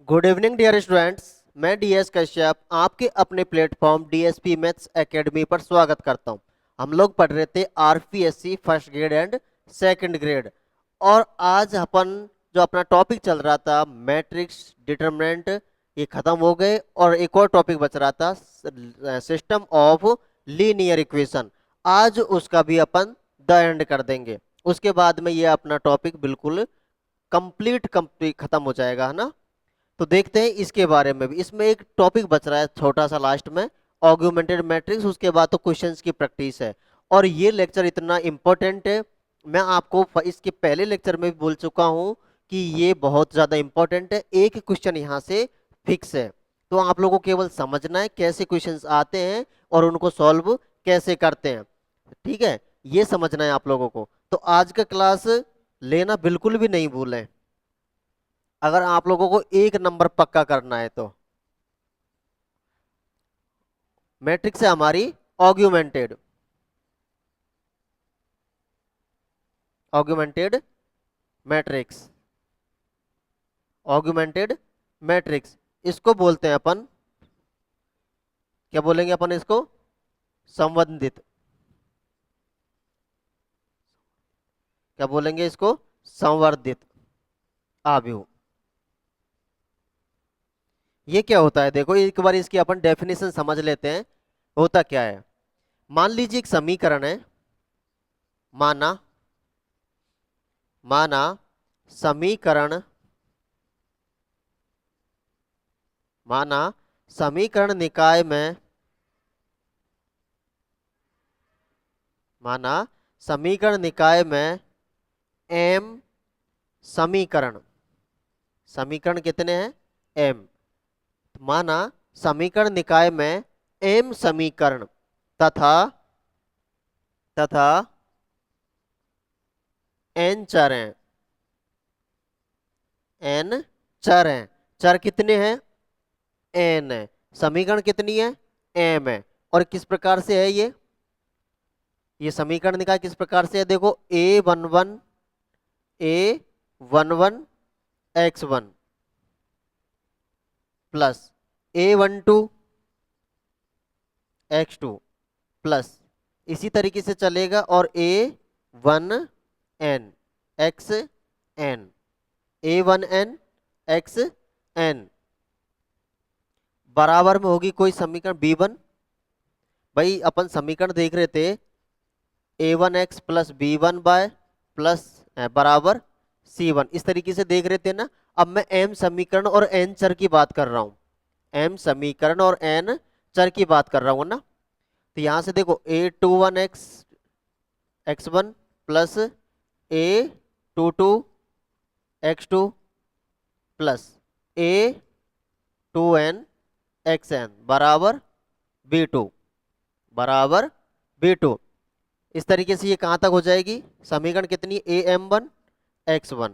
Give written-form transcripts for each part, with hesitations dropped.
Good evening dear students. मैं DS Kashyap आपके अपने प्लेटफॉर्म डीएसपी मैथ्स एकेडमी पर स्वागत करता हूं। हम लोग पढ़ रहे थे RPSC first grade and second grade. और आज अपन जो अपना टॉपिक चल रहा था मैट्रिक्स डिटरमिनेंट, ये खत्म हो गए और एक और टॉपिक बच रहा था सिस्टम ऑफ लीनियर इक्वेशन। आज उसका भी अपन द एंड कर देंगे। उसके बाद में ये अपना टॉपिक बिल्कुल कंप्लीट खत्म हो जाएगा, है ना। तो देखते हैं इसके बारे में भी। इसमें एक टॉपिक बच रहा है छोटा सा लास्ट में, ऑगमेंटेड मैट्रिक्स। उसके बाद तो क्वेश्चंस की प्रैक्टिस है। और ये लेक्चर इतना इंपॉर्टेंट है, मैं आपको इसके पहले लेक्चर में भी बोल चुका हूं कि ये बहुत ज़्यादा इंपॉर्टेंट है। एक क्वेश्चन यहाँ से फिक्स है, तो आप लोगों को केवल समझना है कैसे क्वेश्चंस आते हैं और उनको सॉल्व कैसे करते हैं। ठीक है, ये समझना है आप लोगों को। तो आज का क्लास लेना बिल्कुल भी नहीं भूलें, अगर आप लोगों को एक नंबर पक्का करना है तो। मैट्रिक्स है हमारी augmented augmented matrix. Augmented matrix इसको बोलते हैं अपन, क्या बोलेंगे अपन इसको? संवर्धित। क्या बोलेंगे इसको? संवर्धित आव्यूह। ये क्या होता है देखो, एक बार इसकी अपन डेफिनेशन समझ लेते हैं। होता क्या है, मान लीजिए एक समीकरण है। माना माना समीकरण माना समीकरण निकाय में माना समीकरण निकाय में एम समीकरण। समीकरण कितने हैं? एम। माना समीकरण निकाय में एम समीकरण तथा तथा एन चर हैं। एन चर हैं। चर कितने हैं? एन है। समीकरण कितनी है? एम है। और किस प्रकार से है ये समीकरण निकाय किस प्रकार से है? देखो, ए11 x1 plus a12 x2 plus इसी तरीके से चलेगा, और a1n xn a1n xn बराबर में होगी कोई समीकरण b1। भाई अपन समीकरण देख रहे थे a1x plus b1 bye plus बराबर c1, इस तरीके से देख रहे थे ना। अब मैं m समीकरण और n चर की बात कर रहा हूं। m समीकरण और n चर की बात कर रहा हूं ना। तो यहां से देखो a21x x1 plus a22 x2 plus a2n xn बराबर b2। इस तरीके से ये कहां तक हो जाएगी समीकरण? कितनी? am1 x1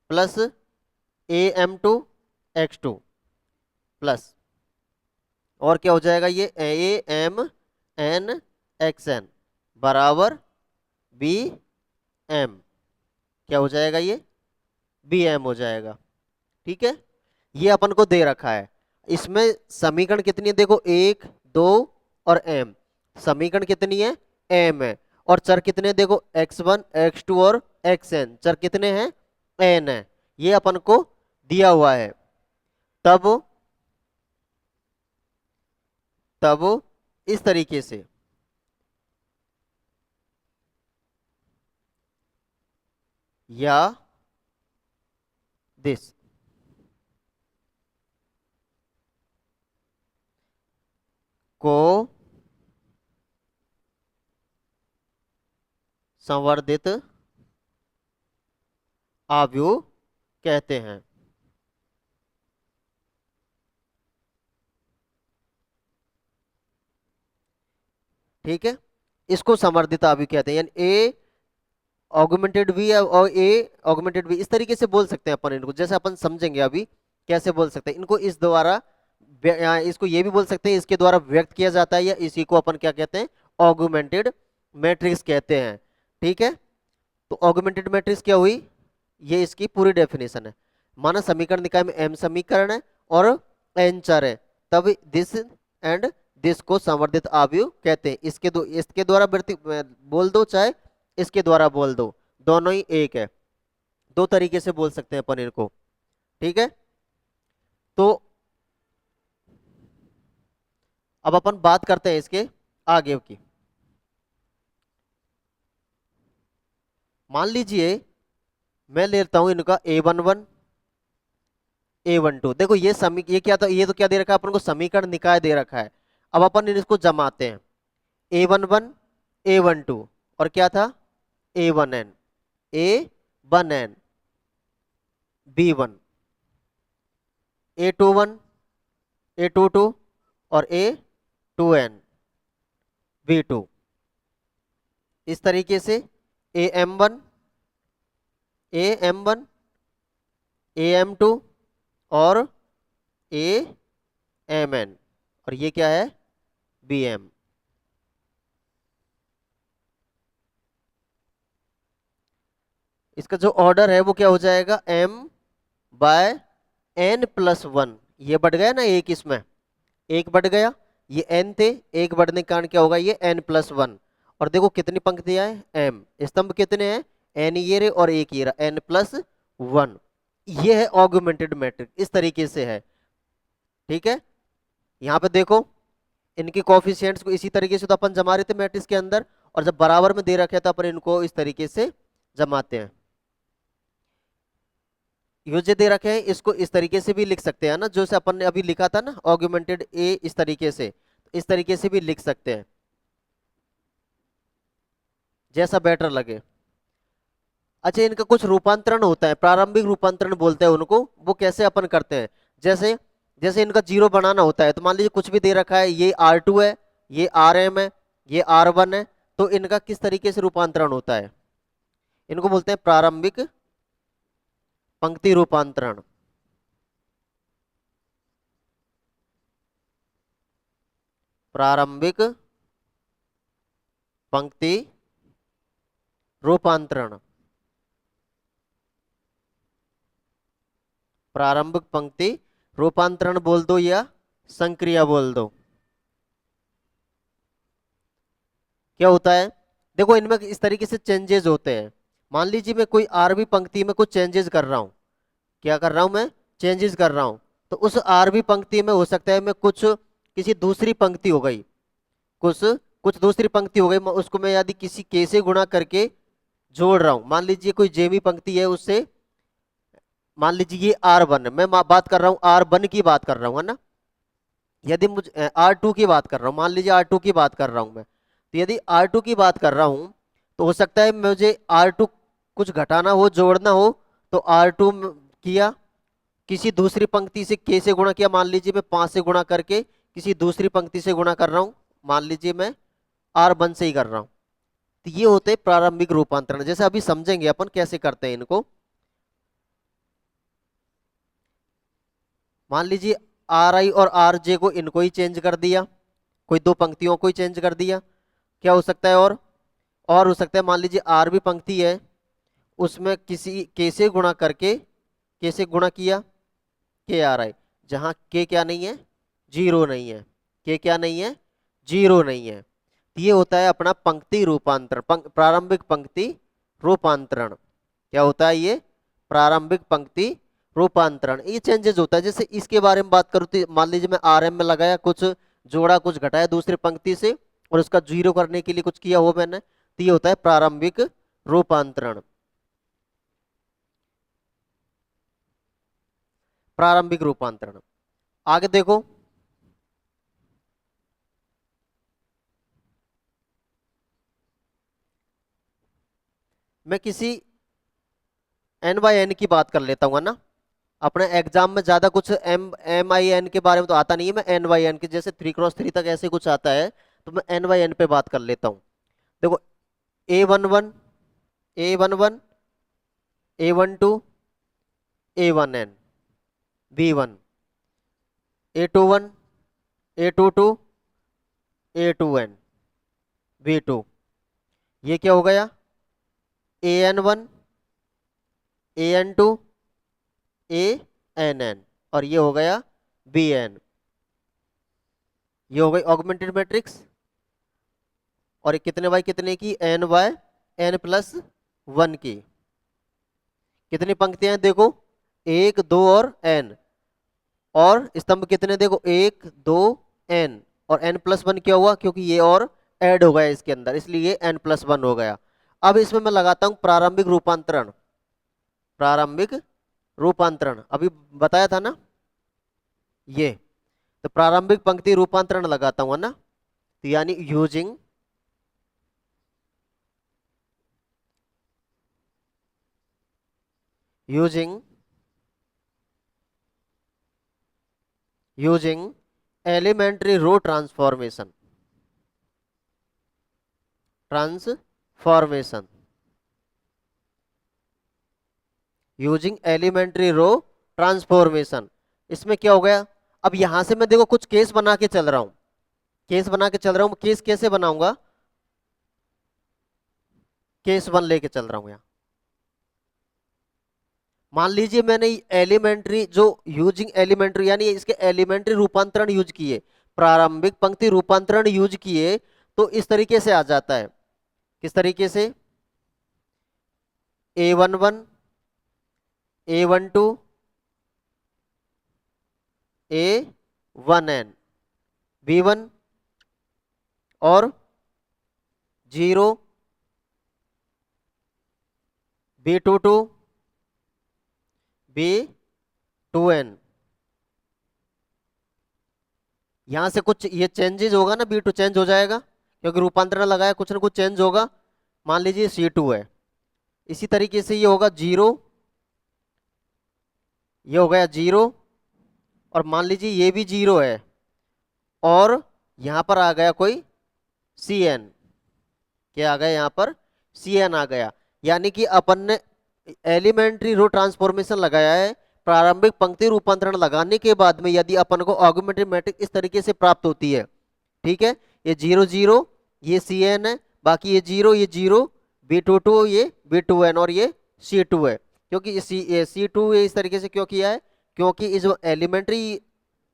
plus am2 x2 plus, और क्या हो जाएगा ये amn xn बराबर bm। क्या हो जाएगा ये? bm हो जाएगा। ठीक है, ये अपन को दे रखा है। इसमें समीकरण कितनी है? देखो 1 2 और m। समीकरण कितनी है? m है। और चर कितने? देखो x1 x2 और xn। चर कितने हैं? n है। ये अपन को दिया हुआ है। तब इस तरीके से या दिस को संवर्धित आव्यूह कहते हैं। ठीक है, इसको संवर्धित आव्यूह कहते हैं। यानी ए ऑगमेंटेड भी और ए ऑगमेंटेड भी, इस तरीके से बोल सकते हैं अपन इनको। जैसे अपन समझेंगे अभी कैसे बोल सकते हैं इनको। इस द्वारा इसको ये भी बोल सकते हैं, इसके द्वारा व्यक्त किया जाता है, या इसी को अपन क्या कहते हैं? ऑगमेंटेड मैट्रिक्स कहते हैं। ठीक है, तो ऑगमेंटेड मैट्रिक्स क्या हुई? ये इसकी पूरी डेफिनेशन है। माना समीकरण निकाय में m समीकरण है और एन चर है, तब दिस एंड दिस को संवर्धित अवयव कहते हैं। इसके द्वारा बोल दो, चाहे इसके द्वारा बोल दो, दोनों ही एक है। दो तरीके से बोल सकते हैं अपन इनको, ठीक है। तो अब अपन बात करते हैं इसके आगे की। मान लीजिए मैं लेता हूं इनका A11 A12। देखो ये क्या था, ये तो क्या दे रखा है अपन को, समीकरण निकाय दे रखा है। अब अपन इसको जमाते हैं, A11 A12 और क्या था A1n A1n B1 A21 A22 और A2n B2। इस तरीके से AM1 AM1 AM2 और AMN, और ये क्या है BM। इसका जो ऑर्डर है वो क्या हो जाएगा, M/n+1। ये बढ़ गया ना एक, इसमें एक बढ़ गया, ये n थे, एक बढ़ने के कारण क्या होगा, ये n+1। और देखो कितनी पंक्तियां हैं, m स्तंभ कितने हैं, n ये रे और एक ये रहा n+1। ये है ऑगमेंटेड मैट्रिक्स, इस तरीके से है, ठीक है। यहाँ पे देखो इनके कोफिशिएंट्स को इसी तरीके से तो अपन जमा रहे थे मैट्रिक्स के अंदर, और जब बराबर में दे रखे तो अपन इनको इस तरीके से जमाते हैं। यूजे दे रखे हैं, इसको इस तरीके से भी लिख सकते हैं ना, जो से अपन ने अभी लिखा था ना ऑगमेंटेड ए, इस तरीके से, इस तरीके से भी लिख सकते हैं, जैसा बेटर लगे। अच्छा, इनका कुछ रूपांतरण होता है, प्रारंभिक रूपांतरण बोलते हैं उनको। वो कैसे अपन करते हैं, जैसे जैसे इनका जीरो बनाना होता है, तो मान लीजिए कुछ भी दे रखा है, ये R2 है, ये RM है, ये R1 है, तो इनका किस तरीके से रूपांतरण होता है, इनको बोलते हैं प्रारंभिक पंक्ति रूपांतरण। प्रारंभिक पंक्ति रूपांतरण, प्रारंभिक पंक्ति रूपांतरण बोल दो या संक्रिया बोल दो। क्या होता है, देखो इनमें इस तरीके से चेंजेस होते हैं। मान लीजिए मैं कोई आरबी पंक्ति में कुछ चेंजेस कर रहा हूं, क्या कर रहा हूं मैं, चेंजेस कर रहा हूं, तो उस आरबी पंक्ति में हो सकता है मैं कुछ किसी दूसरी पंक्ति हो गई, कुछ कुछ दूसरी पंक्ति हो गई, उसको मैं यदि किसी के से गुणा करके जोड़ रहा हूं। मान लीजिए कोई जेमी पंक्ति है, उससे मान लीजिए ये R1 है, मैं बात कर रहा हूँ R1 की बात कर रहा हूँ, है ना। यदि मुझे R2 की बात कर रहा हूँ, मान लीजिए R2 की बात कर रहा हूँ मैं, तो यदि R2 की बात कर रहा हूँ तो हो सकता है मुझे R2 कुछ घटाना हो, जोड़ना हो, तो R2 किया, किसी दूसरी पंक्ति से k से गुणा किया, मान लीजिए मैं 5 से गुणा करके किसी दूसरी पंक्ति से गुणा कर रहा हूँ, मान लीजिए मैं R1 से ही कर रहा हूँ। तो ये होते हैं प्रारंभिक रूपांतरण, जैसे अभी समझेंगे अपन कैसे करते हैं इनको। मान लीजिए RI और RJ को, इनको ही चेंज कर दिया, कोई दो पंक्तियों को ही चेंज कर दिया। क्या हो सकता है, और हो सकता है मान लीजिए R भी पंक्ति है, उसमें किसी के से गुणा करके, के से गुणा किया KRI, जहां के क्या नहीं है, जीरो नहीं है, के क्या नहीं है, जीरो नहीं है। तो ये होता है अपना पंक्ति रूपांतरण, प्रारंभिक पंक्ति रूपांतरण। क्या होता है ये, प्रारंभिक पंक्ति रूपांतरण। ये चेंजेस होता है, जैसे इसके बारे में बात करूँ तो मान लीजिए मैं RM में लगाया, कुछ जोड़ा कुछ घटाया दूसरी पंक्ति से, और उसका जीरो करने के लिए कुछ किया हो मैंने, तो ये होता है प्रारंभिक रूपांतरण, प्रारंभिक रूपांतरण। आगे देखो, मैं किसी n/n की बात कर लेता हूँ, है ना। अपने एग्जाम में ज्यादा कुछ MIN के बारे में तो आता नहीं है, मैं n/n के, जैसे 3x3 तक ऐसे कुछ आता है, तो मैं n/n पे बात कर लेता हूँ। देखो A11 A11 A12 A1n B1 A21 A22 A2n B2। ये क्या हो गया, AN1 AN2 ANN, और ये हो गया बी एन। ये हो गई ऑगमेंटेड मैट्रिक्स। और ये कितने बाय कितने की, n by n plus one की। कितनी पंक्तियां हैं देखो, एक दो और एन। और स्तंभ कितने देखो, एक दो एन। और एन प्लस वन क्या हुआ, क्योंकि ये और ऐड हो गया इसके अंदर, इसलिए ये एन प्लस वन हो गया। अब इसमें मैं लगाता हूं प्रारंभिक रूपांतरण। प्रारंभिक रूपांतरण अभी बताया था ना ये। तो प्रारंभिक पंक्ति रूपांतरण लगाता हूं, है ना। तो यानी using using elementary row transformation using elementary row transformation. इसमें क्या हो गया, अब यहां से मैं देखो कुछ केस बना के चल रहा हूं। केस बना के चल रहा हूं, केस कैसे बनाऊंगा, केस वन लेके चल रहा हूं यहां। मान लीजिए मैंने एलिमेंट्री जो यूजिंग एलिमेंट्री यानी इसके एलिमेंट्री रूपांतरण यूज किए, प्रारंभिक पंक्ति रूपांतरण यूज किए, तो इस तरीके से आ जाता है। किस तरीके से, A11 A12 A1n B1 और 0 B22 B2n। यहां से कुछ ये चेंजेस होगा ना, B2 चेंज हो जाएगा क्योंकि रूपांतरण लगाया, कुछ ना कुछ चेंज होगा। मान लीजिए C2 है, इसी तरीके से ये होगा 0, ये हो गया 0। और मान लीजिए ये भी 0 है, और यहां पर आ गया कोई Cn। क्या आ गया यहाँ पर, Cn आ गया। यानी कि अपन ने एलिमेंट्री रो ट्रांसफॉर्मेशन लगाया है। प्रारंभिक पंक्ति रूपांतरण लगाने के बाद में यदि अपन को ऑगमेंटेड मैट्रिक्स इस तरीके से प्राप्त होती है, ठीक है। ये 0 0 ये Cn है, बाकी ये 0 ये 0 B22 ये B2n और ये C2 है। क्योंकि ये C2 ये इस तरीके से क्यों किया है, क्योंकि इस एलिमेंट्री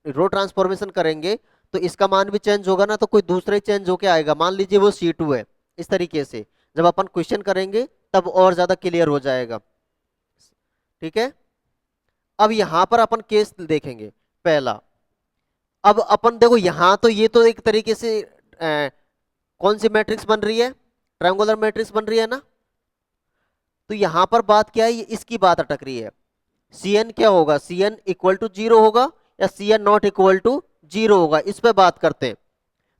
रो ट्रांसफॉर्मेशन करेंगे तो इसका मान भी चेंज होगा ना, तो कोई दूसरा ही चेंज होके आएगा। मान लीजिए वो C2 है, इस तरीके से जब अपन क्वेश्चन करेंगे तब और ज्यादा क्लियर हो जाएगा, ठीक है। अब यहां पर अपन केस देखेंगे पहला। अब अपन देखो यहां तो ये तो एक तरीके से कौन सी मैट्रिक्स बन रही है, ट्रायंगुलर मैट्रिक्स बन रही है ना। तो यहां पर बात क्या है, ये इसकी बात अटक रही है। Cn क्या होगा, Cn इक्वल टू 0 होगा या Cn नॉट इक्वल टू 0 होगा, इस पे बात करते हैं।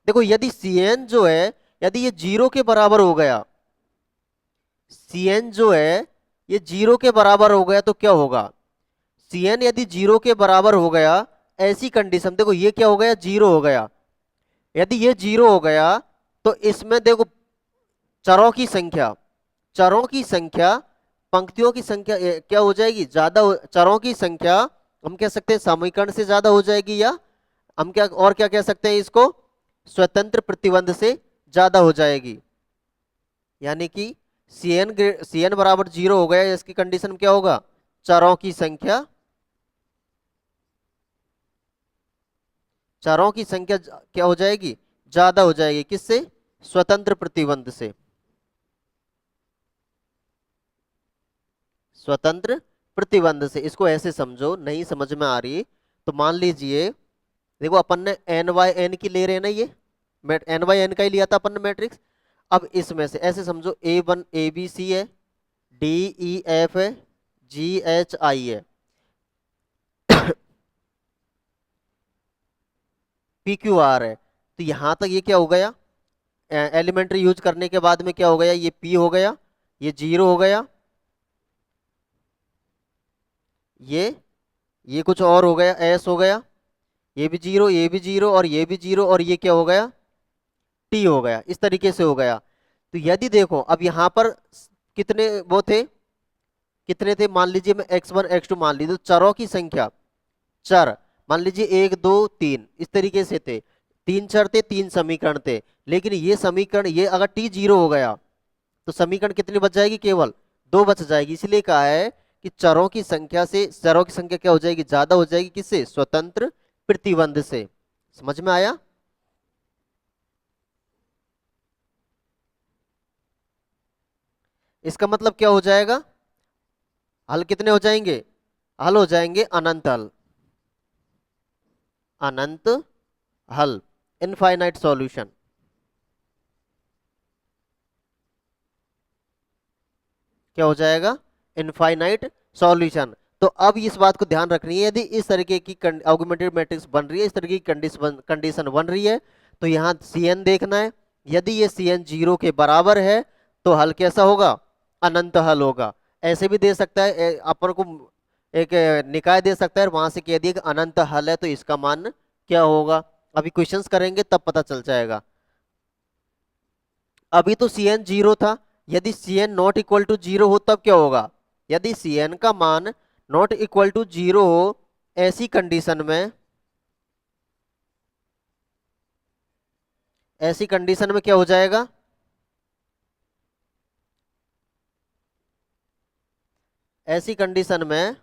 देखो यदि Cn जो है यदि ये 0 के बराबर हो गया, Cn जो है ये 0 के बराबर हो गया तो क्या होगा, Cn यदि 0 के बराबर हो गया, ऐसी कंडीशन देखो ये क्या हो गया, 0 हो गया। यदि ये 0 हो गया तो इसमें देखो चरों की संख्या, चरों की संख्या पंक्तियों की संख्या क्या हो जाएगी, ज्यादा चरों की संख्या हम कह सकते हैं समीकरण से ज्यादा हो जाएगी, या हम क्या और क्या कह सकते हैं इसको, स्वतंत्र प्रतिबंध से ज्यादा हो जाएगी। यानी कि Cn बराबर 0 हो गया, इसकी कंडीशन में क्या होगा, चरों की संख्या, चरों की संख्या क्या हो जाएगी, ज्यादा हो जाएगी। किससे, स्वतंत्र प्रतिबंध से। स्वतंत्र प्रतिबंध से, इसको ऐसे समझो, नहीं समझ में आ रही तो मान लीजिए, देखो अपन ने एन बाय एन की ले रहे हैं ना, ये एन बाय एन का ही लिया था अपन ने मैट्रिक्स। अब इसमें से ऐसे समझो A1 ABC है, DEF है, GHI है, PQR है। तो यहां तक ये क्या हो गया, एलिमेंट्री यूज करने के बाद में क्या हो गया, ये P हो गया, ये 0 हो गया, ये कुछ और हो गया, S हो गया, ये भी 0 ये भी 0 और ये भी 0 और ये क्या हो गया, T हो गया। इस तरीके से हो गया। तो यदि देखो अब यहां पर कितने वो थे, कितने थे, मान लीजिए मैं x1 x2 मान लीजिए, तो चरों की संख्या, चर मान लीजिए 1 2 3 इस तरीके से थे, 3 चर थे, 3 समीकरण थे। लेकिन ये समीकरण, ये अगर T 0 हो गया तो समीकरण कितनी बच जाएगी, केवल 2 बच जाएगी। इसलिए कहा है कि चरों की संख्या से, चरों की संख्या क्या हो जाएगी, ज्यादा हो जाएगी, किससे, स्वतंत्र प्रतिबंध से। समझ में आया? इसका मतलब क्या हो जाएगा? हल कितने हो जाएंगे? हल हो जाएंगे अनंत हल। अनंत हल, इनफाइनाइट सॉल्यूशन। क्या हो जाएगा? Infinite solution. तो अब इस बात को ध्यान रखनी है, यदि इस तरीके की ऑगमेंटेड मैट्रिक्स बन रही है, इस तरीके की कंडीशन बन रही है, तो यहाँ Cn देखना है। यदि ये Cn 0 के बराबर है तो हल कैसा होगा? अनंत हल होगा। ऐसे भी दे सकता है, अपन को एक निकाय दे सकता है, वहां से कह दिया कि अनंत हल है तो इसका मान क्या होगा। अभी क्वेश्चंस करेंगे तब पता चल जाएगा। अभी तो Cn 0 था, यदि Cn नॉट इक्वल टू 0 हो तब क्या होगा? यदि Cn का मान नॉट इक्वल टू 0 हो, ऐसी कंडीशन में, ऐसी कंडीशन में क्या हो जाएगा? ऐसी कंडीशन में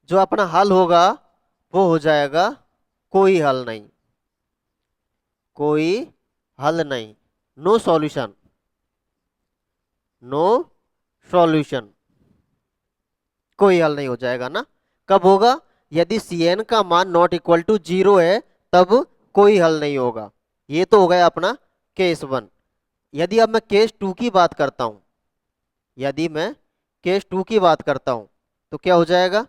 जो अपना हल होगा वो हो जाएगा कोई हल नहीं। कोई हल नहीं, नो सॉल्यूशन। नो सॉल्यूशन, कोई हल नहीं हो जाएगा ना। कब होगा? यदि Cn का मान नॉट इक्वल टू 0 है तब कोई हल नहीं होगा। ये तो हो गया अपना केस 1। यदि अब मैं केस 2 की बात करता हूं, यदि मैं केस 2 की बात करता हूं तो क्या हो जाएगा?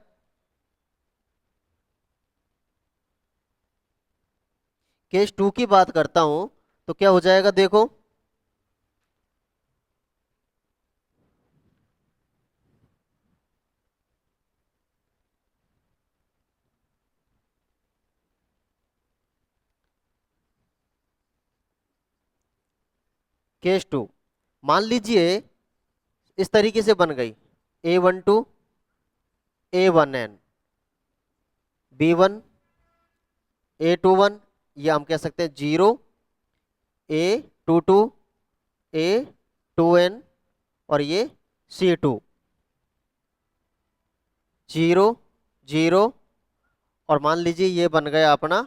केस 2 की बात करता हूं तो क्या हो जाएगा, देखो। केस 2, मान लीजिए इस तरीके से बन गई, A12 A1n B1 A21, या हम कह सकते हैं 0 A22 A2n और ये C2। 0 0, और मान लीजिए ये बन गया अपना,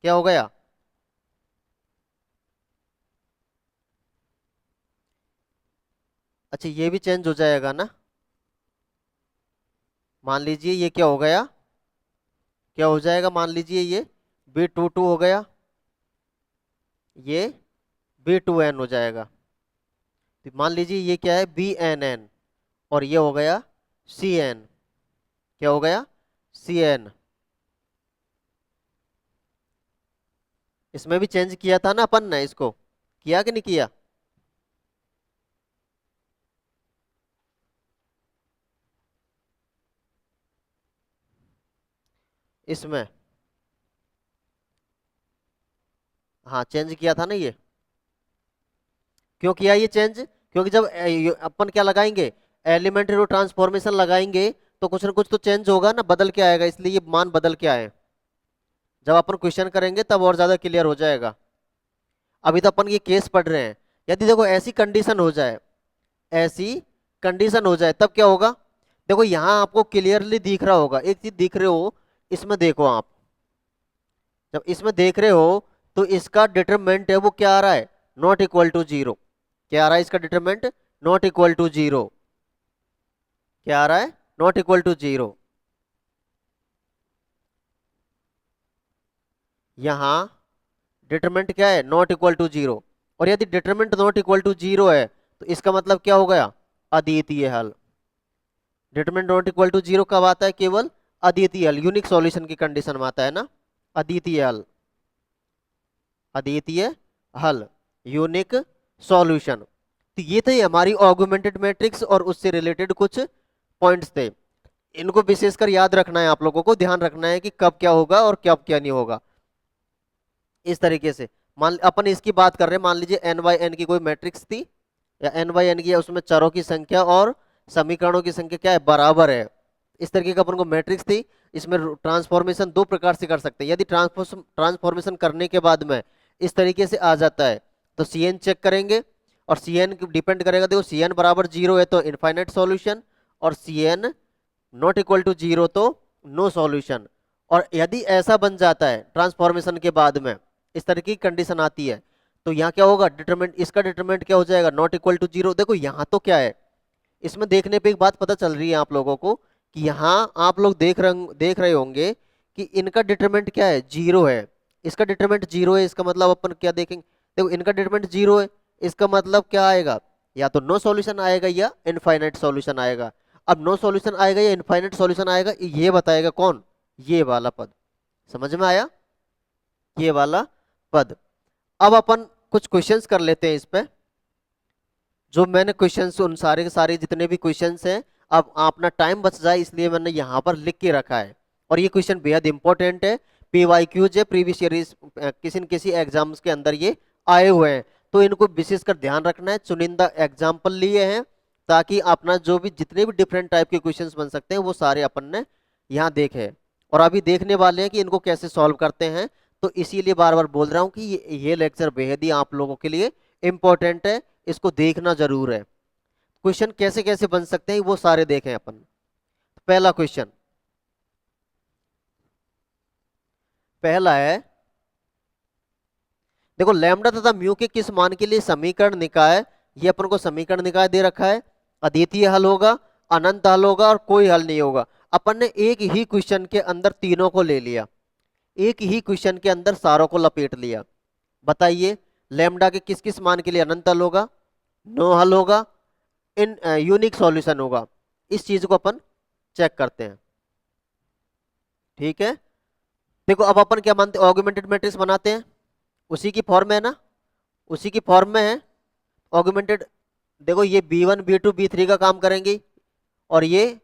क्या हो गया? अच्छा, ये भी चेंज हो जाएगा ना। मान लीजिए ये क्या हो गया? क्या हो जाएगा? मान लीजिए ये B22 हो गया, ये B2n हो जाएगा। तो मान लीजिए ये क्या है? BNN, और ये हो गया CN। क्या हो गया? CN। इसमें भी चेंज किया था ना अपन ने, इसको किया कि नहीं किया? इसमें हाँ चेंज किया था ना ये। क्यों किया ये चेंज? क्योंकि जब अपन क्या लगाएंगे, एलिमेंट्री रो ट्रांसफॉर्मेशन लगाएंगे तो कुछ ना कुछ तो चेंज होगा ना, बदल के आएगा, इसलिए ये मान बदल के आए। जब अपन क्वेश्चन करेंगे तब और ज्यादा क्लियर हो जाएगा। अभी तो अपन ये केस पढ़ रहे हैं। यदि देखो ऐसी कंडीशन हो जाए, ऐसी कंडीशन हो जाए तब क्या होगा? देखो यहाँ आपको क्लियरली दिख रहा होगा, एक चीज दिख रहे हो, इसमें देखो आप, जब इसमें देख रहे हो तो इसका डिटरमिनेंट है वो क्या आ रहा है? Not equal to 0। क्या आ रहा है इसका डिटरमिनेंट? Not equal to 0। क्या आ रहा है? Not equal to 0। यहाँ डिटरमिनेंट क्या है? Not equal to 0। और यदि डिटरमिनेंट नॉट इक्वल टू 0 है तो इसका मतलब क्या हो गया? अद्वितीय हल। डिटरमिनेंट नॉट इक्वल टू 0 कब आता है? केवल अद्वितीय हल, यूनिक सॉल्यूशन की कंडीशन में आता है ना। अद्वितीय हल, अद्वितीय हल, यूनिक सॉल्यूशन। तो ये थे हमारी ऑगमेंटेड मैट्रिक्स और उससे रिलेटेड कुछ पॉइंट्स थे। इनको विशेषकर याद रखना है, आप लोगों को ध्यान रखना है कि कब क्या होगा और कब क्या नहीं होगा। इस तरीके से मान अपन इसकी बात कर रहे हैं, मान लीजिए एन बाई एन की कोई मैट्रिक्स थी, या एन बाई एन की, उसमें चरों की संख्या और समीकरणों की संख्या क्या है? बराबर है। इस तरीके का अपन को मैट्रिक्स थी। इसमें ट्रांसफॉर्मेशन दो प्रकार से कर सकते हैं। यदि ट्रांसफॉर्मेशन करने के बाद में इस तरीके से आ जाता है तो Cn चेक करेंगे, और सी एन डिपेंड करेगा, देखो सी एन बराबर 0 है तो इनफाइनाइट सॉल्यूशन, और c n not equal to 0 तो नो सॉल्यूशन। और यदि ऐसा बन जाता है ट्रांसफॉर्मेशन के बाद में, इस तरह की कंडीशन आती है, तो यहाँ क्या होगा, डिटरमिनेंट, इसका डिटरमिनेंट क्या हो जाएगा, नॉट इक्वल टू 0। देखो यहाँ तो क्या है, इसमें देखने पे एक बात पता चल रही है आप लोगों को कि यहाँ आप लोग देख रहे होंगे कि इनका डिटरमिनेंट क्या है, 0 है, इसका डिटरमिनेंट 0 है। इसका मतलब अपन क्या देखेंगे, देखो इनका डिटरमिनेंट 0 है, इसका मतलब क्या आएगा, या तो नो सॉल्यूशन आएगा या इनफाइनाइट सॉल्यूशन आएगा। अब नो सॉल्यूशन आएगा या इनफाइनाइट सॉल्यूशन आएगा, ये बताएगा कौन, ये वाला पद। समझ में आया, ये वाला पद। अब अपन कुछ क्वेश्चंस कर लेते हैं इस पे, जो मैंने क्वेश्चंस उन सारे के सारे जितने भी क्वेश्चंस हैं, अब अपना टाइम बच जाए इसलिए मैंने यहाँ पर लिख के रखा है। और ये क्वेश्चन बेहद इंपॉर्टेंट है, पीवाईक्यूज है, प्रीवियस ईयर किसी न किसी एग्जाम्स के अंदर ये आए हुए हैं, तो इनको विशेषकर ध्यान रखना है। चुनिंदा एग्जाम्पल लिए हैं ताकि अपना जो भी जितने भी डिफरेंट टाइप के क्वेश्चंस बन सकते हैं वो सारे अपन ने यहाँ देखे, और अभी देखने वाले हैं कि इनको कैसे सॉल्व करते हैं। तो इसीलिए बार बार बोल रहा हूँ कि ये लेक्चर बेहद ही आप लोगों के लिए इंपॉर्टेंट है, इसको देखना जरूर है। क्वेश्चन कैसे कैसे बन सकते हैं वो सारे देखें अपन। पहला क्वेश्चन, पहला है, देखो लैम्डा तथा म्यू के किस मान के लिए समीकरण निकाय, ये अपन को समीकरण निकाय दे रखा है, अद्वितीय हल होगा, अनंत हल होगा और कोई हल नहीं होगा। अपन ने एक ही क्वेश्चन के अंदर तीनों को ले लिया, एक ही क्वेश्चन के अंदर सारों को लपेट लिया। बताइए लैम्डा के किस किस मान के लिए अनंत हल होगा, नो हल होगा, इन यूनिक सॉल्यूशन होगा। इस चीज को अपन चेक करते हैं, ठीक है। देखो अब अपन क्या मानते हैं, ऑगमेंटेड मैट्रिक्स बनाते हैं, उसी की फॉर्म में है ना, उसी की फॉर्म में है ऑगमेंटेड। देखो ये b1 b2 b3 का काम करेंगे, और ये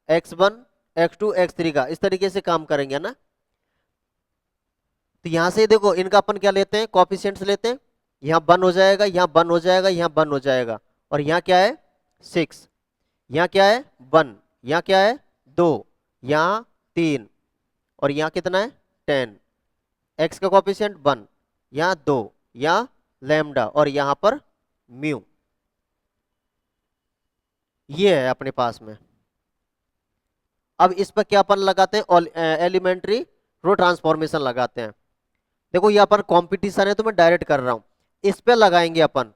x1 x2 x3 का इस तरीके से काम करेंगे ना। तो यहां से देखो इनका अपन क्या लेते हैं, कॉफिशिएंट्स लेते हैं, यहाँ 1 हो जाएगा, यहाँ 1 हो जाएगा, यहाँ 1 हो जाएगा, और यहाँ क्या है 6, यहाँ क्या है 1, यहाँ क्या है 2, यहाँ 3, और यहाँ कितना है 10। x का कॉफिशिएंट 1, यहाँ 2, यहाँ लैम्डा, और यहाँ पर म्यू, ये है अपने पास में। अब इस पर क्या अपन लगाते हैं, एलिमेंट्री रो ट्रांसफॉर्मेशन लगाते हैं। देखो यहाँ पर कंपटीशन है तो मैं डायरेक्ट कर रहा हूं, इस पे लगाएंगे अपन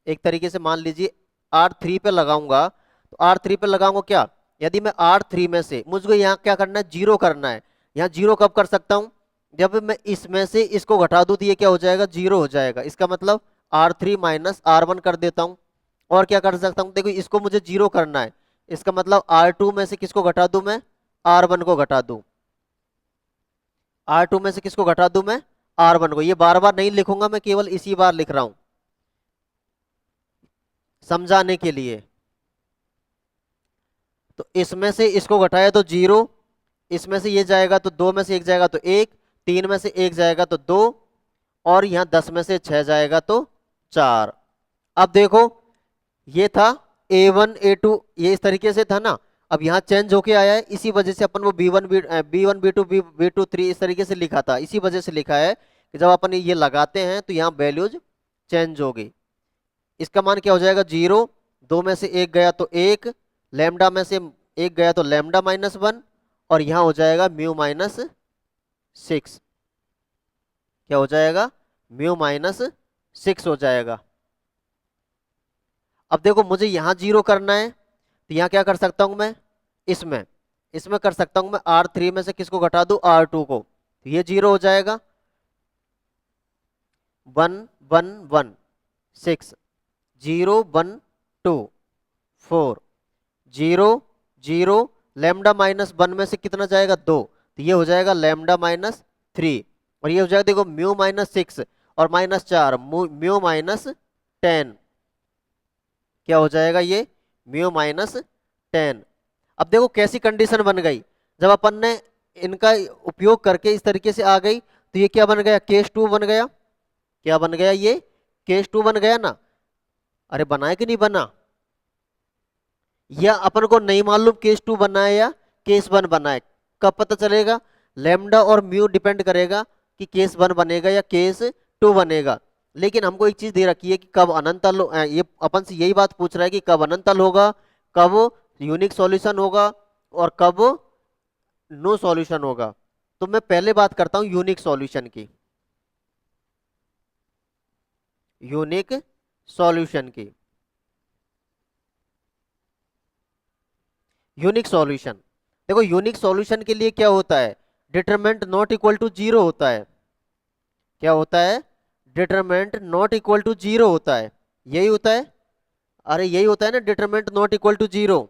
एक तरीके से। मान लीजिए R3 पे लगाऊंगा, तो R3 पे लगाऊंगा क्या, यदि मैं R3 में से, मुझको यहाँ क्या करना है, 0 करना है। यहाँ 0 कब कर सकता हूँ, जब मैं इसमें से इसको घटा दूं तो ये क्या हो जाएगा, 0 हो जाएगा। इसका मतलब R3 माइनस R1 कर देता हूँ। और क्या कर सकता हूँ, देखो इसको मुझे 0 करना है, इसका मतलब R2 में से किसको घटा दूं, मैं R1 को घटा दूं। R2 में से किसको घटा दूं, मैं R1 को। ये बार बार नहीं लिखूंगा मैं, केवल इसी बार लिख रहा हूं समझाने के लिए। तो इसमें से इसको घटाया तो 0, इसमें से ये जाएगा तो 2 में से 1 जाएगा तो 1, 3 में से 1 जाएगा तो 2, और यहां 10 में से 6 जाएगा तो 4। अब देखो ये था A1 A2, ये इस तरीके से था ना, अब यहाँ चेंज होके आया है, इसी वजह से अपन वो B1 B2 B2 3 इस तरीके से लिखा था, इसी वजह से लिखा है कि जब अपन ये लगाते हैं तो यहाँ वैल्यूज चेंज होगी। इसका मान क्या हो जाएगा 0, 2 में से 1 गया तो 1, लैम्डा में से 1 गया तो लैम्डा -1, और यहाँ हो जाएगा म्यू -6। क्या हो जाएगा, म्यू -6 हो जाएगा। अब देखो मुझे यहाँ 0 करना है, तो यहाँ क्या कर सकता हूं मैं, इसमें इसमें कर सकता हूं मैं R3 में से किसको घटा दूं, R2 को, तो ये 0 हो जाएगा। 1 1 1 6, 0 1 2 4, 0 0, लैम्डा -1 में से कितना जाएगा 2, तो ये हो जाएगा लैम्डा -3, और ये हो जाएगा देखो म्यू -6 और -4, म्यू -10। क्या हो जाएगा ये, म्यू -10। अब देखो कैसी कंडीशन बन गई, जब अपन ने इनका उपयोग करके इस तरीके से आ गई, तो ये क्या बन गया, केस 2 बन गया। क्या बन गया, ये केस 2 बन गया ना। अरे बनाए कि नहीं बना, या अपन को नहीं मालूम केस 2 बना है या केस 1 बना है, कब पता चलेगा, लैम्डा और म्यू डिपेंड करेगा कि केस 1 बनेगा या केस 2 बनेगा। लेकिन हमको एक चीज दे रखी है कि कब अनंत हल ये अपन से यही बात पूछ रहा है कि कब अनंत हल होगा, कब यूनिक सॉल्यूशन होगा, और कब नो सॉल्यूशन होगा। तो मैं पहले बात करता हूं यूनिक सॉल्यूशन की। यूनिक सॉल्यूशन की। यूनिक सॉल्यूशन, देखो यूनिक सॉल्यूशन के लिए क्या होता है, determinant not equal to zero होता है। क्या होता है, determinant not equal to zero होता है। यही होता है, अरे यही होता है ना, determinant not equal to zero.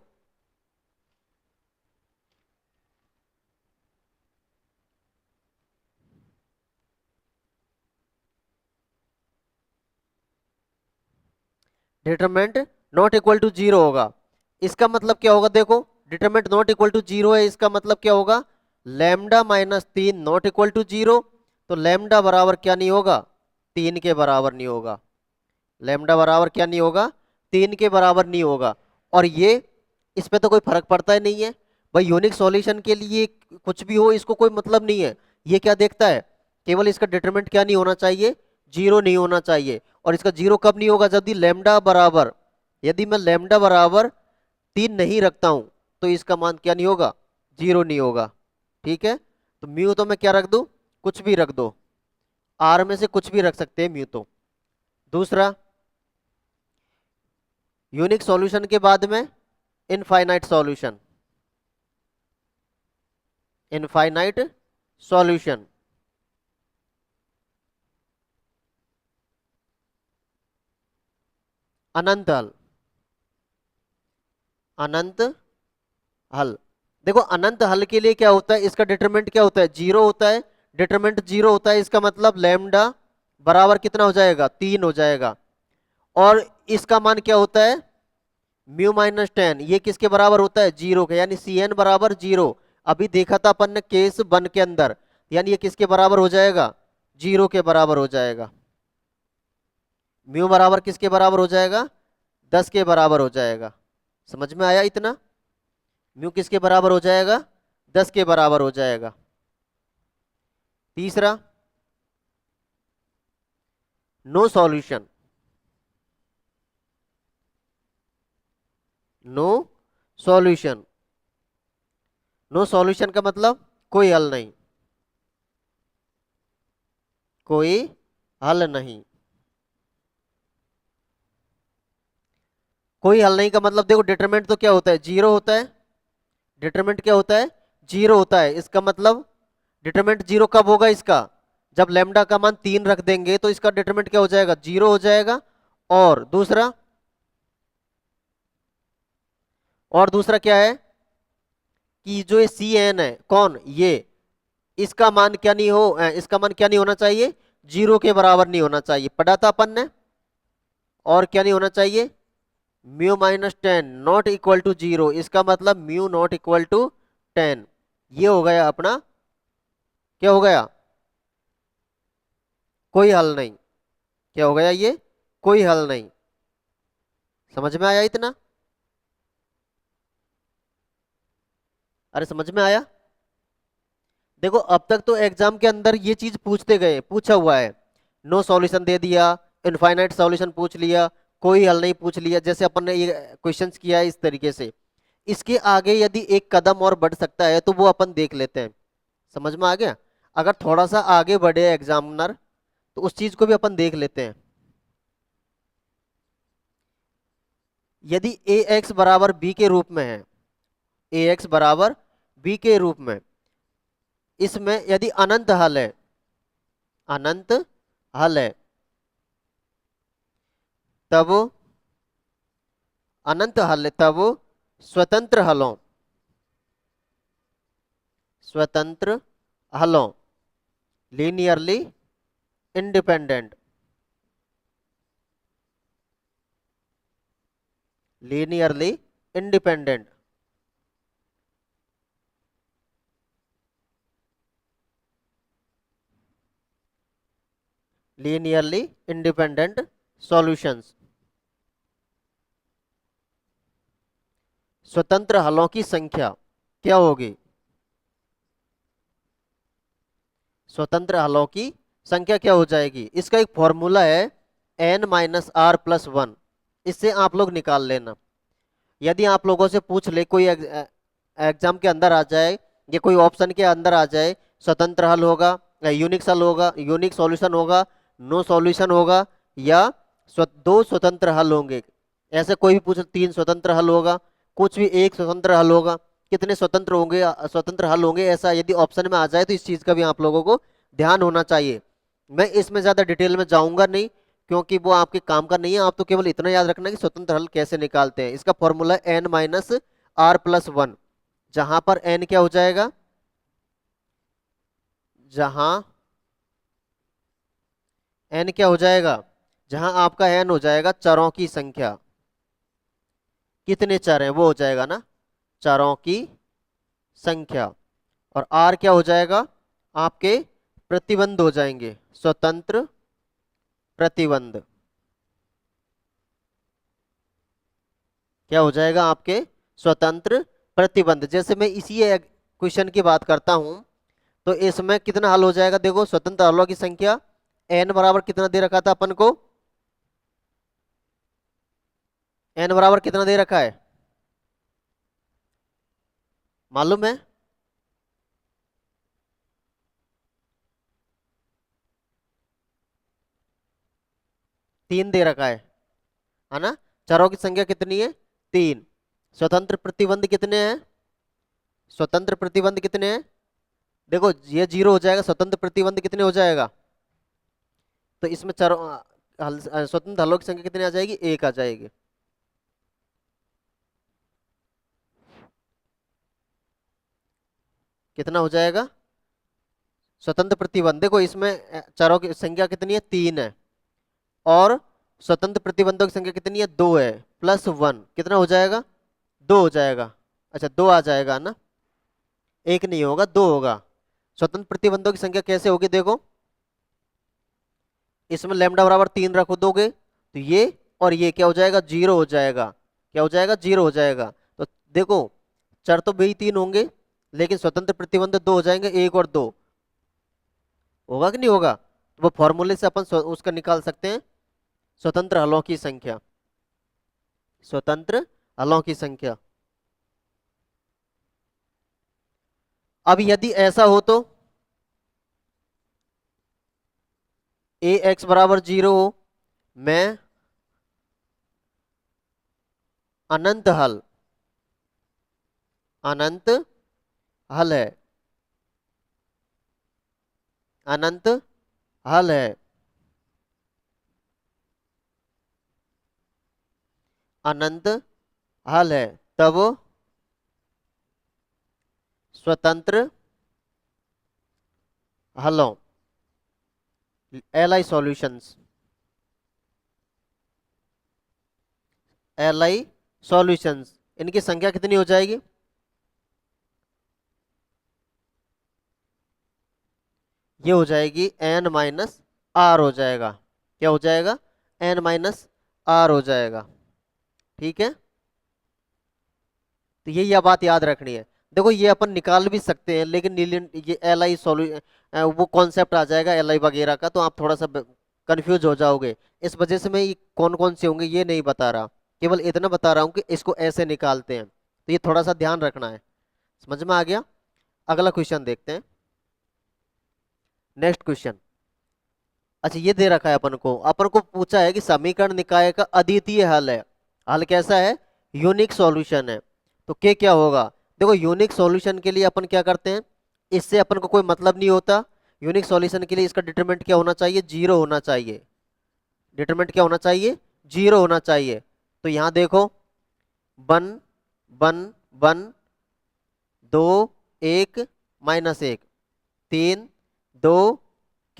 Determinant not equal to zero होगा। इसका मतलब क्या होगा, देखो determinant not equal to zero है, इसका मतलब क्या होगा, लैम्डा माइनस तीन नॉट इक्वल टू जीरो। तो लैम्डा बराबर क्या नहीं होगा, तीन के बराबर नहीं होगा। लैम्डा बराबर क्या नहीं होगा, तीन के बराबर नहीं होगा। और ये इस पे तो कोई फर्क पड़ता ही नहीं है भाई, यूनिक सॉल्यूशन के लिए कुछ भी हो इसको कोई मतलब नहीं है। ये क्या देखता है, केवल इसका डिटरमिनेंट क्या नहीं होना चाहिए, जीरो नहीं होना चाहिए। और इसका जीरो कब नहीं होगा, जब लैम्डा बराबर, यदि मैं लैम्डा बराबर तीन नहीं रखता हूं तो इसका मान क्या नहीं होगा, जीरो नहीं होगा। ठीक है, तो म्यू तो मैं क्या रख दूं, कुछ भी रख दो, आर में से कुछ भी रख सकते हैं म्यू तो। दूसरा, यूनिक सॉल्यूशन के बाद में इनफाइनाइट सॉल्यूशन। इनफाइनाइट सॉल्यूशन, अनंत हल। अनंत हल, देखो अनंत हल के लिए क्या होता है, इसका डिटरमिनेंट क्या होता है, जीरो होता है। डिटरमिनेंट जीरो होता है, इसका मतलब लैम्डा बराबर कितना हो जाएगा, तीन हो जाएगा। और इसका मान क्या होता है, म्यू माइनस टेन, ये किसके बराबर होता है, जीरो के, यानी सी एन बराबर जीरो। अभी देखा था अपन ने केस वन के अंदर, यानी ये किसके बराबर हो जाएगा, जीरो के बराबर हो जाएगा। म्यू बराबर किसके बराबर हो जाएगा, 10 के बराबर हो जाएगा। समझ में आया इतना, म्यू किसके बराबर हो जाएगा, 10 के बराबर हो जाएगा। तीसरा, no solution. No solution, no solution का मतलब कोई हल नहीं, कोई हल नहीं। कोई हल नहीं का मतलब देखो, डिटरमिनेंट तो क्या होता है, जीरो होता है। डिटरमिनेंट क्या होता है, जीरो होता है। इसका मतलब डिटरमिनेंट जीरो कब होगा इसका, जब लैम्डा का मान तीन रख देंगे तो इसका डिटरमिनेंट क्या हो जाएगा, जीरो हो जाएगा। और दूसरा, और दूसरा क्या है कि जो ये सी एन है, कौन ये, इसका मान क्या नहीं हो, इसका मान क्या नहीं होना चाहिए, जीरो के बराबर नहीं होना चाहिए, पढ़ा था अपन ने। और क्या नहीं होना चाहिए, mu minus ten not equal to zero, इसका मतलब mu not equal to ten. ये हो गया अपना, क्या हो गया, कोई हल नहीं। क्या हो गया ये, कोई हल नहीं। समझ में आया इतना, अरे समझ में आया। देखो अब तक तो एग्जाम के अंदर ये चीज पूछते गए, पूछा हुआ है, नो सॉल्यूशन दे दिया, इनफाइनाइट सॉल्यूशन पूछ लिया, कोई हल नहीं पूछ लिया, जैसे अपन ने ये क्वेश्चंस किया है इस तरीके से। इसके आगे यदि एक कदम और बढ़ सकता है तो वो अपन देख लेते हैं। समझ में आ गया, अगर थोड़ा सा आगे बढ़े एग्जामिनर तो उस चीज को भी अपन देख लेते हैं। यदि ए एक्स बराबर बी के रूप में है, ए एक्स बराबर बी के रूप में, इसमें यदि अनंत हल है, अनंत हल है, तब अनंत हल है, तब स्वतंत्र हलों, स्वतंत्र हलों, linearly independent, linearly independent, linearly independent solutions, स्वतंत्र हलों की संख्या क्या होगी, स्वतंत्र हलों की संख्या क्या हो जाएगी, इसका एक फॉर्मूला है, n minus r plus one, इससे आप लोग निकाल लेना। यदि आप लोगों से पूछ ले, कोई एग्जाम के अंदर आ जाए या कोई ऑप्शन के अंदर आ जाए, स्वतंत्र हल होगा या यूनिक हल होगा, यूनिक सॉल्यूशन होगा, नो सॉल्यूशन होगा, या दो स्वतंत्र हल होंगे, ऐसे कोई भी पूछ, तीन स्वतंत्र हल होगा, कुछ भी एक स्वतंत्र हल होगा, कितने स्वतंत्र होंगे, स्वतंत्र हल होंगे, ऐसा यदि ऑप्शन में आ जाए तो इस चीज का भी आप लोगों को ध्यान होना चाहिए। मैं इसमें ज्यादा डिटेल में जाऊंगा नहीं, क्योंकि वो आपके काम का नहीं है। आप तो केवल इतना याद रखना कि स्वतंत्र हल कैसे निकालते हैं। इसका formula n minus r plus one, जहां पर एन क्या हो जाएगा, जहां एन क्या हो जाएगा, जहां आपका एन हो जाएगा चरों की संख्या, कितने चर हैं वो हो जाएगा ना, चरों की संख्या। और आर क्या हो जाएगा, आपके प्रतिबंध हो जाएंगे, स्वतंत्र प्रतिबंध। क्या हो जाएगा, आपके स्वतंत्र प्रतिबंध। जैसे मैं इसी क्वेश्चन की बात करता हूं, तो इसमें कितना हल हो जाएगा, देखो स्वतंत्र हलों की संख्या एन बराबर कितना दे रखा था अपन को, एन बराबर कितना दे रखा है मालूम है, तीन दे रखा है ना। चरों की संख्या कितनी है, तीन। स्वतंत्र प्रतिबंध कितने हैं, स्वतंत्र प्रतिबंध कितने हैं, देखो ये जीरो हो जाएगा, स्वतंत्र प्रतिबंध कितने हो जाएगा, तो इसमें चरों स्वतंत्र हलों की संख्या कितनी आ जाएगी, एक आ जाएगी। कितना हो जाएगा, स्वतंत्र प्रतिबंध, देखो इसमें चरों की संख्या कितनी है, तीन है, और स्वतंत्र प्रतिबंधों की संख्या कितनी है, दो है, प्लस वन कितना हो जाएगा, दो हो जाएगा। अच्छा दो आ जाएगा ना, एक नहीं होगा, दो होगा। स्वतंत्र प्रतिबंधों की संख्या कैसे होगी, देखो इसमें लैम्डा बराबर तीन रखो दोगे, तो ये और ये क्या हो जाएगा, जीरो हो जाएगा। क्या हो जाएगा, जीरो हो जाएगा। तो देखो चर तो भी तीन होंगे, लेकिन स्वतंत्र प्रतिबंध दो हो जाएंगे, एक और दो, होगा कि नहीं होगा। तो वो फॉर्मूले से अपन उसका निकाल सकते हैं, स्वतंत्र हलों की संख्या, स्वतंत्र हलों की संख्या। अब यदि ऐसा हो तो ए एक्स बराबर जीरो हो, मैं अनंत हल, अनंत हल है, अनंत हल है, अनंत हल है, तब स्वतंत्र हलों, L I solutions, L I solutions, इनकी संख्या कितनी हो जाएगी, ये हो जाएगी एन माइनस आर हो जाएगा। क्या हो जाएगा, एन माइनस आर हो जाएगा। ठीक है, तो ये बात याद रखनी है। देखो ये अपन निकाल भी सकते हैं, लेकिन ये एल आई सॉल्यू वो कॉन्सेप्ट आ जाएगा एल आई वगैरह का, तो आप थोड़ा सा कंफ्यूज हो जाओगे। इस वजह से मैं ये कौन कौन से होंगे ये नहीं बता रहा, केवल इतना बता रहा हूँ कि इसको ऐसे निकालते हैं, तो ये थोड़ा सा ध्यान रखना है। समझ में आ गया। अगला क्वेश्चन देखते हैं, नेक्स्ट क्वेश्चन। अच्छा ये दे रखा है अपन को पूछा है कि समीकरण निकाय का अद्वितीय हल है, हल कैसा है, यूनिक सॉल्यूशन है। तो क्या होगा, देखो यूनिक सॉल्यूशन के लिए अपन क्या करते हैं, इससे अपन को कोई मतलब नहीं होता। यूनिक सॉल्यूशन के लिए इसका डिटरमिनेंट क्या होना चाहिए, जीरो होना चाहिए। डिटरमिनेंट क्या होना चाहिए, जीरो होना चाहिए। तो यहां देखो वन वन वन, दो एक माइनस एक, तीन दो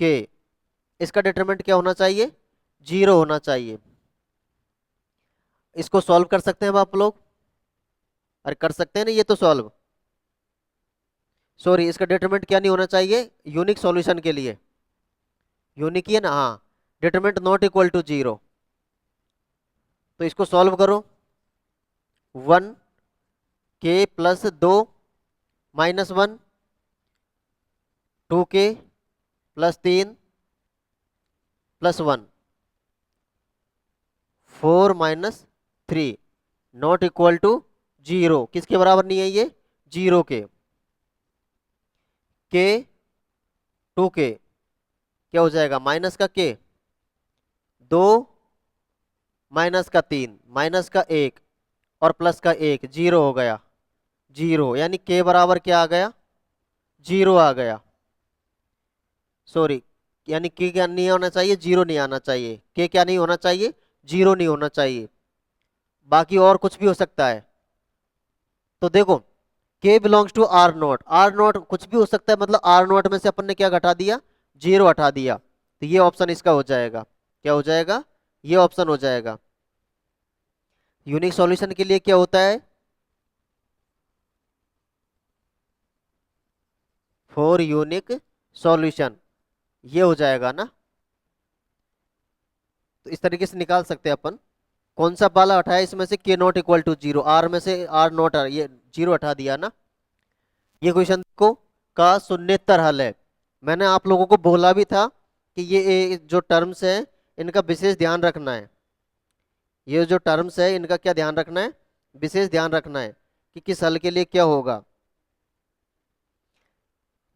के, इसका डिटरमिनेंट क्या होना चाहिए, जीरो होना चाहिए। इसको सॉल्व कर सकते हैं अब आप लोग, अरे कर सकते हैं ना ये तो सॉल्व। सॉरी, इसका डिटरमिनेंट क्या नहीं होना चाहिए, यूनिक सॉल्यूशन के लिए, यूनिक ही है ना, हाँ, determinant not equal to zero. तो इसको सॉल्व करो, वन के प्लस दो minus one, two k plus तीन प्लस वन, 4 - 3 नॉट इक्वल टू 0। किसके बराबर नहीं है ये? 0 के। के 2 के क्या हो जाएगा? माइनस का के 2 माइनस का 3 माइनस का 1 और प्लस का 1 0 हो गया। 0 यानी के बराबर क्या आ गया? 0 आ गया। सॉरी, यानी के क्या नहीं होना चाहिए? 0 नहीं आना चाहिए। के क्या नहीं होना चाहिए? 0 नहीं होना चाहिए। बाकी और कुछ भी हो सकता है। तो देखो, k belongs to R naught. R naught कुछ भी हो सकता है, मतलब आर नोट में से अपन ने क्या घटा दिया? 0 हटा दिया। तो ये ऑप्शन इसका हो जाएगा। क्या हो जाएगा? ये ऑप्शन हो जाएगा। यूनिक सॉल्यूशन के लिए क्या होता है? फॉर यूनिक सॉल्यूशन, ये हो जाएगा ना। तो इस तरीके से निकाल सकते हैं अपन। कौन सा वाला हटाया इसमें से? के नॉट इक्वल टू 0, आर में से आर नॉट, ये 0 हटा दिया ना। ये क्वेश्चन को का शून्येतर हल है। मैंने आप लोगों को बोला भी था कि ये जो टर्म्स है इनका विशेष ध्यान रखना है। ये जो टर्म्स है इनका क्या ध्यान रखना है? विशेष ध्यान रखना है कि किस हल के लिए क्या होगा।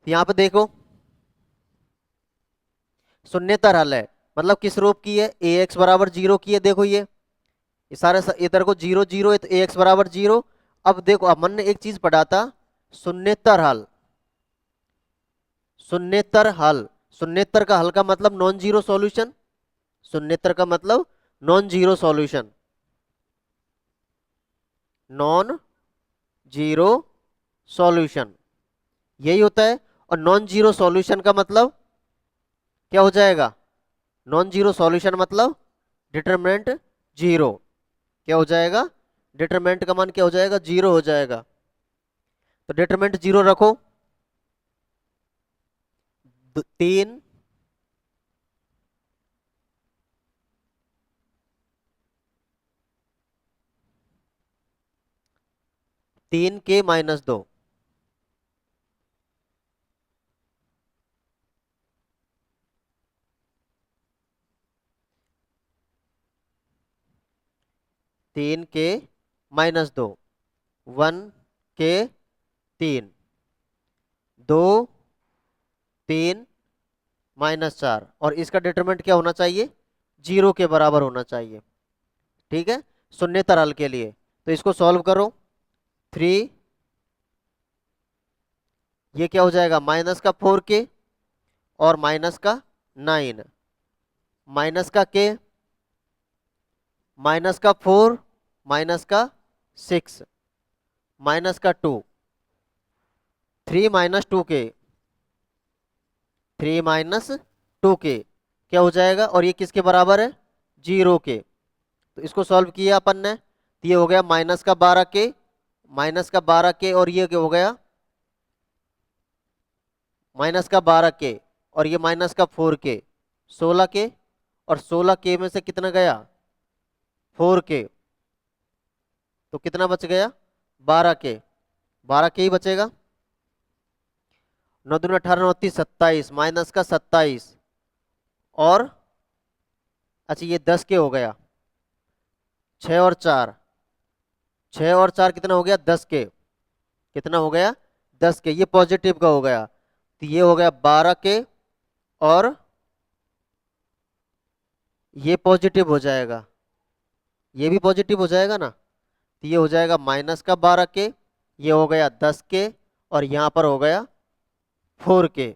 यहाँ पे देखो, शून्येतर हल है मतलब किस रूप की है? ए एक्स बराबर 0 की है। देखो ये सारे इधर को 0 0 है तो ए एक्स बराबर 0। अब देखो, अब मन ने एक चीज पढ़ा था, शून्येतर हल। शून्येतर हल, शून्येतर का हल का मतलब नॉन जीरो सॉल्यूशन। शून्येतर का मतलब non zero solution, non zero solution यही होता है। और नॉन जीरो सॉल्यूशन का मतलब क्या हो जाएगा? नॉन जीरो सॉल्यूशन मतलब डिटरमिनेंट 0। क्या हो जाएगा? डिटरमिनेंट का मान क्या हो जाएगा? 0 हो जाएगा। तो डिटरमिनेंट 0 रखो। 3 3 - 2 3 - 2 1 के 3 2 3 - 4 और इसका डिटरमिनेंट क्या होना चाहिए? 0 के बराबर होना चाहिए। ठीक है, शून्येतर हल के लिए। तो इसको सॉल्व करो। 3, ये क्या हो जाएगा? माइनस का 4 के और माइनस का 9, माइनस का के, माइनस का 4, माइनस का 6, माइनस का 2, 3 - 2 के, 3 - 2 के क्या हो जाएगा? और ये किसके बराबर है? 0 के। तो इसको सॉल्व किया अपन ने तो ये हो गया -12 के, -12 के और ये क्या हो गया? -12 के और ये -4 के, 16 के। और 16 के में से कितना गया? 4 के। तो कितना बच गया? 12 के। 12 के ही बचेगा। 9 × 2 = 18 × 29 = 27, माइनस का 27 और अच्छा ये 10 के हो गया। 6 और 4, 6 और 4 कितना हो गया? 10 के। कितना हो गया? 10 के। ये पॉजिटिव का हो गया तो ये हो गया 12 के और ये पॉजिटिव हो जाएगा। ये भी पॉजिटिव हो जाएगा ना। तो ये हो जाएगा -12 के, ये हो गया 10 के और यहाँ पर हो गया 4 के।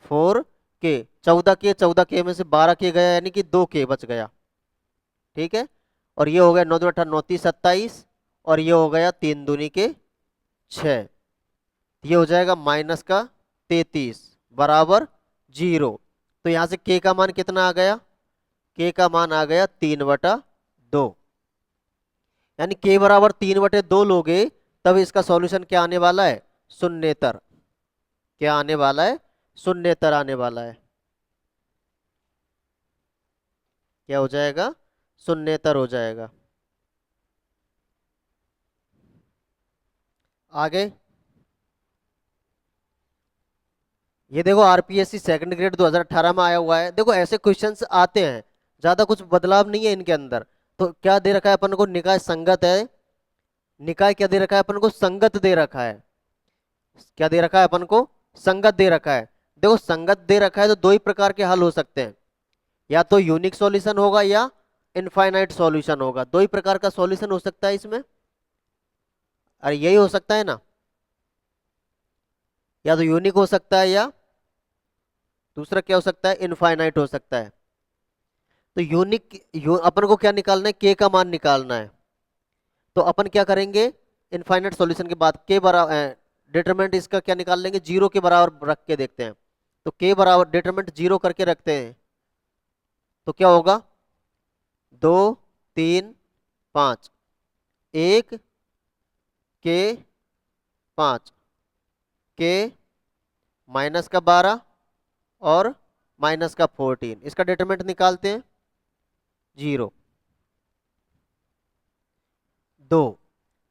4 के, 14 के, 14 के में से 12 के गया यानी कि 2 के बच गया। ठीक है, और ये हो गया 9 × 2 = 28 और ये हो गया 3 दूनी के 6। ये हो जाएगा -33 बराबर 0। तो यहाँ से के का मान कितना आ गया? के का मान आ गया 3/2। यानी के बराबर 3/2 लोगे तब इसका सॉल्यूशन क्या आने वाला है? शून्येतर। क्या आने वाला है? शून्येतर आने वाला है। क्या हो जाएगा? शून्येतर हो जाएगा। आगे ये देखो, आरपीएससी सेकंड ग्रेड 2018 में आया हुआ है। देखो ऐसे क्वेश्चंस आते हैं ज्यादा कुछ बदलाव नहीं है इनके अंदर। तो क्या दे रखा है अपन को, निकाय संगत है। निकाय क्या दे रखा है अपन को, संगत दे रखा है। क्या दे रखा है अपन को, संगत दे रखा है। देखो संगत दे रखा है तो दो ही प्रकार के हल हो सकते हैं, या तो यूनिक सॉल्यूशन होगा या इनफाइनाइट सॉल्यूशन होगा। दो ही प्रकार का सॉल्यूशन हो सकता है इसमें। अरे यही हो सकता है ना, या तो यूनिक हो सकता है या दूसरा क्या हो सकता है, इनफाइनाइट हो सकता है। तो अपन को क्या निकालना है, के का मान निकालना है। तो अपन क्या करेंगे, इनफाइनाइट सॉल्यूशन के बाद के बराबर डिटरमिनेंट इसका क्या निकाल लेंगे, जीरो के बराबर रख के देखते हैं। तो के बराबर डिटरमिनेंट जीरो करके रखते हैं तो क्या होगा, 2 3 5, 1 के 5 के -12 और -14, इसका डिटरमिनेंट निकालते हैं, 0 2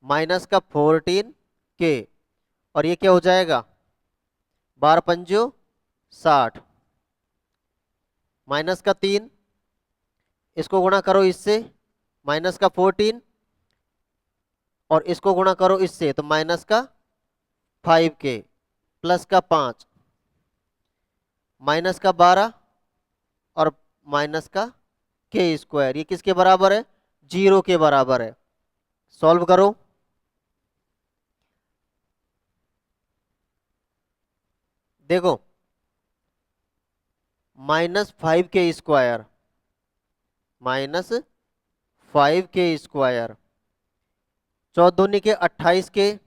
-14 के, और ये क्या हो जाएगा, 12 पंजो 60, -3, इसको गुणा करो इससे, -14, और इसको गुणा करो इससे तो -5 के, +5, -12 और -के², ये किसके बराबर है, 0 के बराबर है। सॉल्व करो, देखो -5 के², -5 के², 14 के 28 के,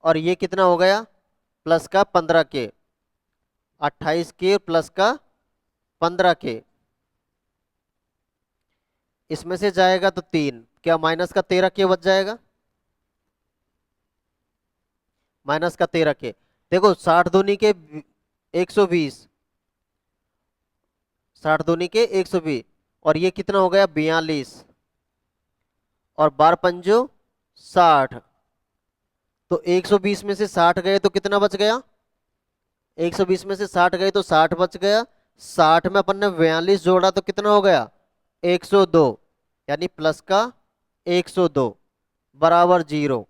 और ये कितना हो गया, +15 के, 28 के +15 के, इसमें से जाएगा तो 3, क्या -13 के बच जाएगा, -13 के। देखो 60 दूनी के 120, 60 दूनी के 120, और ये कितना हो गया, 42, और 12 पंजो 60, तो 120 में से 60 गए तो कितना बच गया, 120 में से 60 गए तो 60 बच गया। 60 में अपन ने 42 जोड़ा तो कितना हो गया, 102, यानी प्लस का 102 बराबर 0।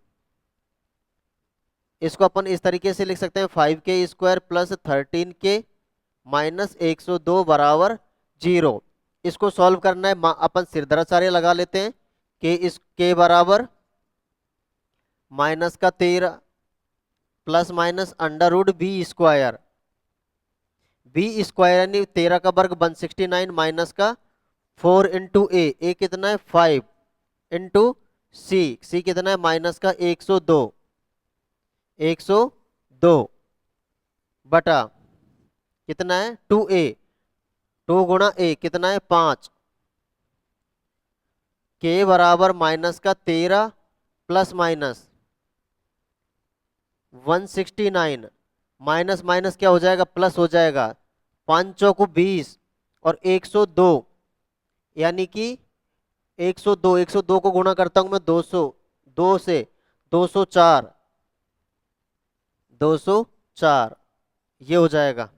इसको अपन इस तरीके से लिख सकते हैं, 5 के² +13 के -102 बराबर 0। इसको सॉल्व करना है, अपन सिरदराचार्य लगा लेते हैं, कि इस के बराबर -13 ±√b², b² यानी 13 का वर्ग 169 -4 इंटू ए कितना है 5 इंटू सी कितना है -102, 102 बटा कितना है 2a, 2 गुणा ए कितना है 5, के बराबर -13 ±169, माइनस माइनस क्या हो जाएगा, प्लस हो जाएगा, 5 चौको 20 और 102, यानी कि 102 को गुणा करता हूं मैं 200, 2 से 204, 204, ये हो जाएगा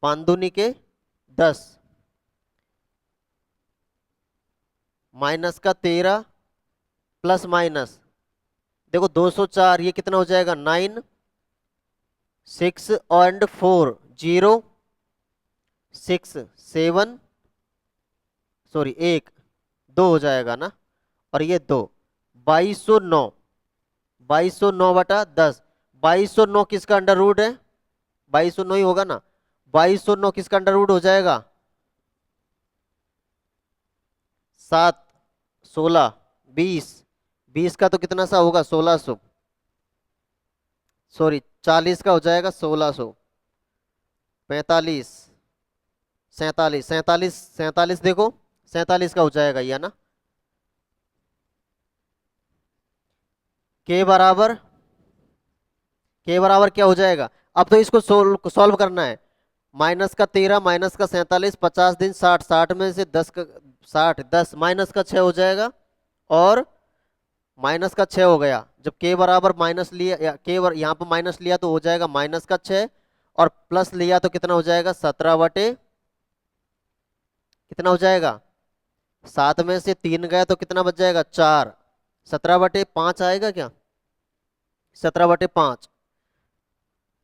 5 दूनी के 10 -13 प्लस माइनस, देखो 204, ये कितना हो जाएगा 9 6 और 4 0 6 7 सॉरी 1 2 हो जाएगा ना, और ये 2 2209, 2209 बटा 10, 2209 किसका अंडर रूट है, 2209 ही होगा ना, 2209 किसका अंडर रूट हो जाएगा, 7 16 20, 20 का तो कितना सा होगा 1600, सॉरी 40 का हो जाएगा 1600, 45 47 47 47, देखो 47 का हो जाएगा ये ना, के बराबर क्या हो जाएगा, अब तो इसको सॉल्व करना है, -13 -47 50 दिन 60, 60 में से 10 का 60 10 -6 हो जाएगा, और -6 हो गया, जब के बराबर माइनस लिया या यहाँ पर माइनस लिया तो हो जाएगा -6, और प्लस लिया तो कितना हो जाएगा 17 बटे कितना हो जाएगा, 7 में से 3 गया तो कितना बच जाएगा, 4। 17/5 आएगा क्या, 17/5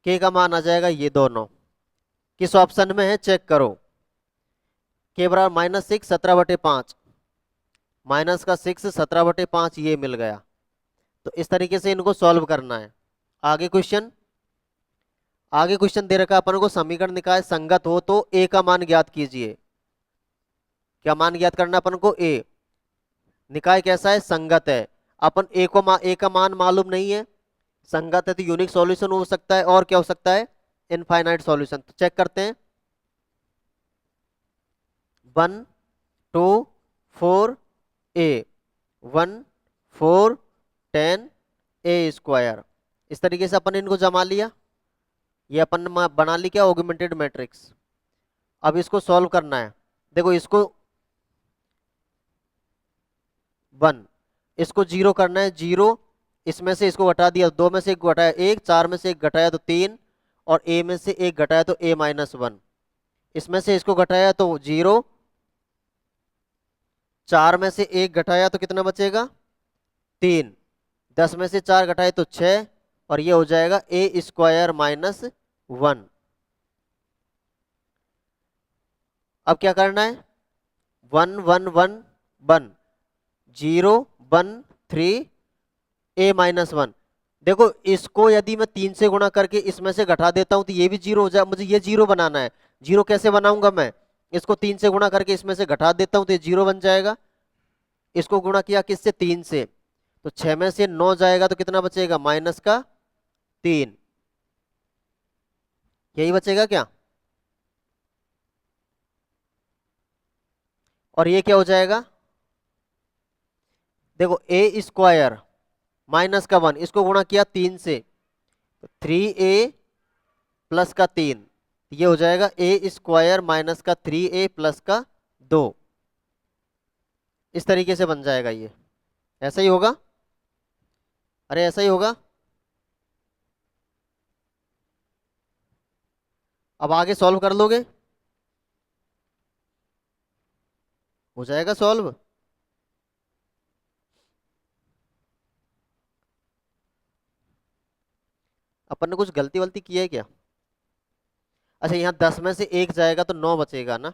के का मान आ जाएगा ये दोनों। किस ऑप्शन में है चेक करो। के बराबर -6 17/5, माइनस का 6 17/5 ये मिल गया। तो इस तरीके से इनको सॉल्व करना है। आगे क्वेश्चन, आगे क्वेश्चन दे रखा है अपन को, समीकरण निकाय संगत हो तो ए का मान ज्ञात कीजिए। क्या मान ज्ञात करना अपन को, ए। निकाय कैसा है, संगत है। अपन ए का मान मालूम नहीं है, संगत है तो यूनिक सॉल्यूशन हो सकता है, और क्या हो सकता है, इनफाइनाइट सॉल्यूशन। तो चेक करते हैं, 1 2 4 ए, 1 4 10 ए स्क्वायर। इस तरीके से अपन इनको जमा लिया, ये अपन बना ली क्या, ऑगमेंटेड मैट्रिक्स। अब इसको सॉल्व करना है। देखो इसको 1, इसको 0 करना है, 0। इसमें से इसको घटा दिया, 2 में से 1 घटाया 1, 4 में से 1 घटाया तो 3, और ए में से 1 घटाया तो a-1। इसमें से इसको घटाया तो 0, 4 में से 1 घटाया तो कितना बचेगा, 3। 10 में से 4 घटाए तो 6, और ये हो जाएगा a² - 1। अब क्या करना है, 1 1 1 1 0 1 3 a-1। देखो इसको यदि मैं 3 से गुणा करके इसमें से घटा देता हूं तो ये भी 0 हो जाए, मुझे ये 0 बनाना है। 0 कैसे बनाऊंगा मैं, इसको 3 से गुणा करके इसमें से घटा देता हूं तो ये 0 बन जाएगा। इसको गुणा किया किससे, 3 से, तो 6 में से 9 जाएगा तो कितना बचेगा, -3। यही बचेगा क्या, और ये क्या हो जाएगा, देखो a² -1, इसको गुणा किया 3 से, तो 3a प्लस का 3, ये हो जाएगा a² - 3a प्लस का 2। इस तरीके से बन जाएगा ये, ऐसा ही होगा, अरे ऐसा ही होगा। अब आगे सॉल्व कर लोगे, हो जाएगा सॉल्व। अपन ने कुछ गलती वलती की है क्या, अच्छा यहाँ 10 में से 1 जाएगा तो 9 बचेगा ना,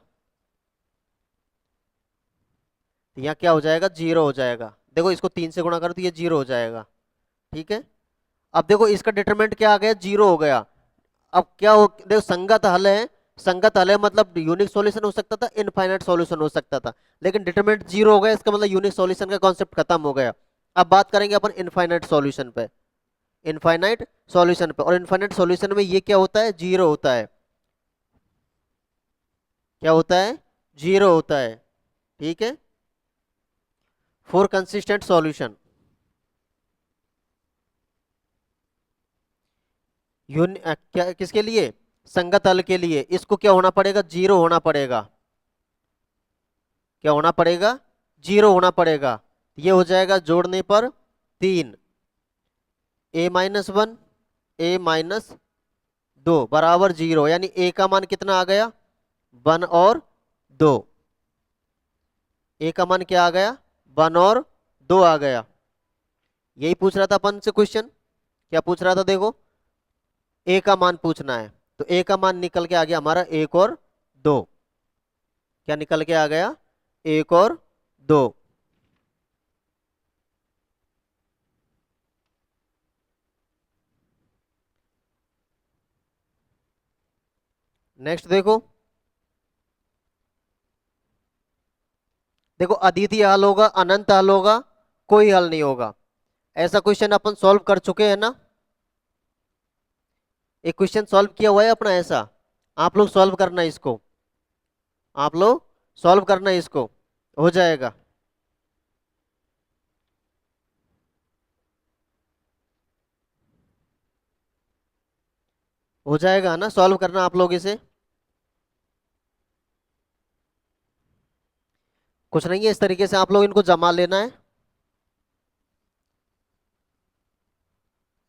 तो यहाँ क्या हो जाएगा, 0 हो जाएगा। देखो इसको 3 से गुणा करो तो ये 0 हो जाएगा, ठीक है। अब देखो इसका डिटरमिनेंट क्या आ गया, 0 हो गया। अब क्या हो, देखो संगत हल है, संगत हल है मतलब यूनिक सॉल्यूशन हो सकता था, इनफाइनाइट सॉल्यूशन हो सकता था, लेकिन डिटरमिनेंट 0 हो गया, इसका मतलब यूनिक सॉल्यूशन का कॉन्सेप्ट खत्म हो गया। अब बात करेंगे अपन इनफाइनाइट सॉल्यूशन पे, इनफाइनाइट सॉल्यूशन पे। और इनफाइनाइट सॉल्यूशन में ये क्या होता है, 0 होता है। क्या होता है, 0 होता है, ठीक है। फॉर कंसिस्टेंट सॉल्यूशन, क्या किसके लिए, संगत हल के लिए, इसको क्या होना पड़ेगा, 0 होना पड़ेगा। क्या होना पड़ेगा, 0 होना पड़ेगा। ये हो जाएगा जोड़ने पर 3, a-1 a-2 बराबर 0, यानी a का मान कितना आ गया, 1 और 2। a का मान क्या आ गया, 1 और 2 आ गया। यही पूछ रहा था अपन से क्वेश्चन, क्या पूछ रहा था, देखो a का मान पूछना है, तो a का मान निकल के आ गया हमारा 1 और 2। क्या निकल के आ गया, 1 और 2। नेक्स्ट देखो, देखो अद्वितीय हल होगा, अनंत हल होगा, कोई हल नहीं होगा। ऐसा क्वेश्चन अपन सॉल्व कर चुके हैं ना, एक क्वेश्चन सॉल्व किया हुआ है अपना ऐसा। आप लोग सॉल्व करना इसको, आप लोग सॉल्व करना इसको, हो जाएगा। हो जाएगा ना, सॉल्व करना आप लोग इसे, कुछ नहीं है, इस तरीके से आप लोग इनको जमा लेना है।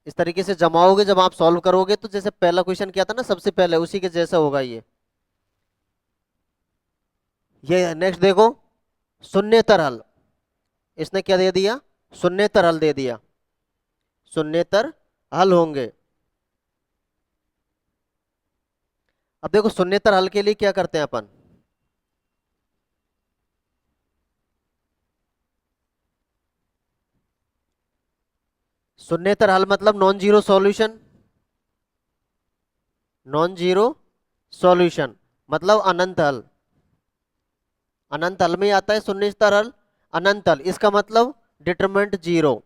इस तरीके से जमाओगे, जब आप सॉल्व करोगे तो जैसे पहला क्वेश्चन किया था ना सबसे पहले, उसी के जैसा होगा ये। ये नेक्स्ट देखो, शून्येतर हल। इसने क्या दे दिया? शून्येतर हल दे दिया। शून्येतर हल होंगे। अब देखो शून्येतर हल के लिए क्या करते हैं अपन। शून्येतर हल मतलब non zero solution. Non zero solution मतलब अनंत हल। अनंत हल में आता है शून्येतर हल, अनंत हल। इसका मतलब डिटरमिनेंट जीरो।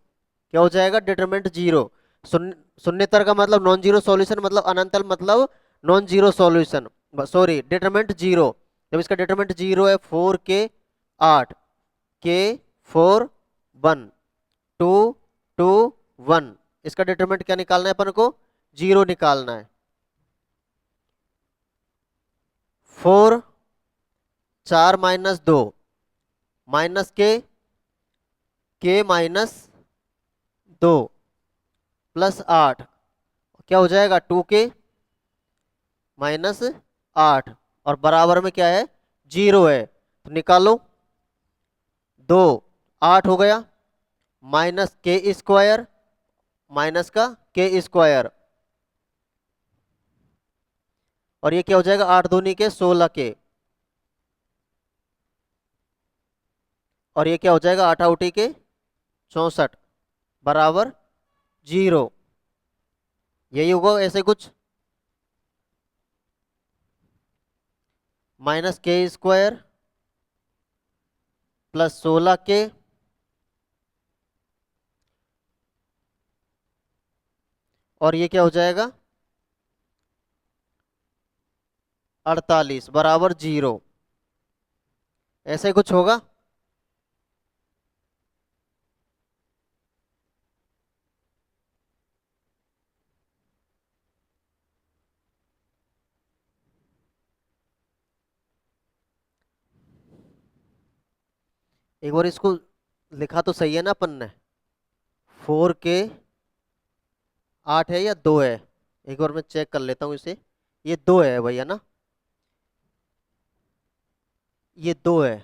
क्या हो जाएगा? Determinant zero. शून्येतर का मतलब नॉन जीरो सॉल्यूशन मतलब अनंत हल मतलब non zero solution, sorry determinant zero. जब इसका डिटरमिनेंट जीरो है, 4 के 8, के 4 1 2 2 1, इसका डिटरमिनेंट क्या निकालना है अपन को? जीरो निकालना है। 4 - 2 -के -2 +8 क्या हो जाएगा? 2 के -8 और बराबर में क्या है? जीरो है। तो निकालो। 2 8 हो गया, -के² माइनस का के², और ये क्या हो जाएगा? 8 दूनी के 16 के, और ये क्या हो जाएगा? 8 × 8 = 64 बराबर जीरो। यही होगा ऐसे कुछ। -के² +16 के, और ये क्या हो जाएगा? 48 बराबर जीरो। ऐसे कुछ होगा। एक बार इसको लिखा तो सही है ना अपन ने? 4 के 8 है या 2 है? एक बार मैं चेक कर लेता हूँ इसे। ये 2 है भैया ना? ये 2 है।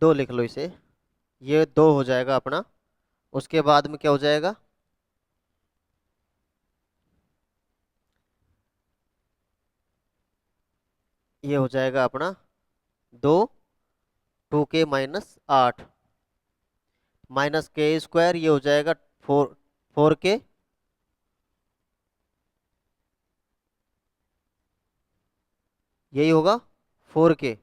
2 लिख लो इसे। ये 2 हो जाएगा अपना। उसके बाद में क्या हो जाएगा? ये हो जाएगा अपना 2, 2 के -8 -के², ये हो जाएगा 4 4 के, यही होगा 4 के।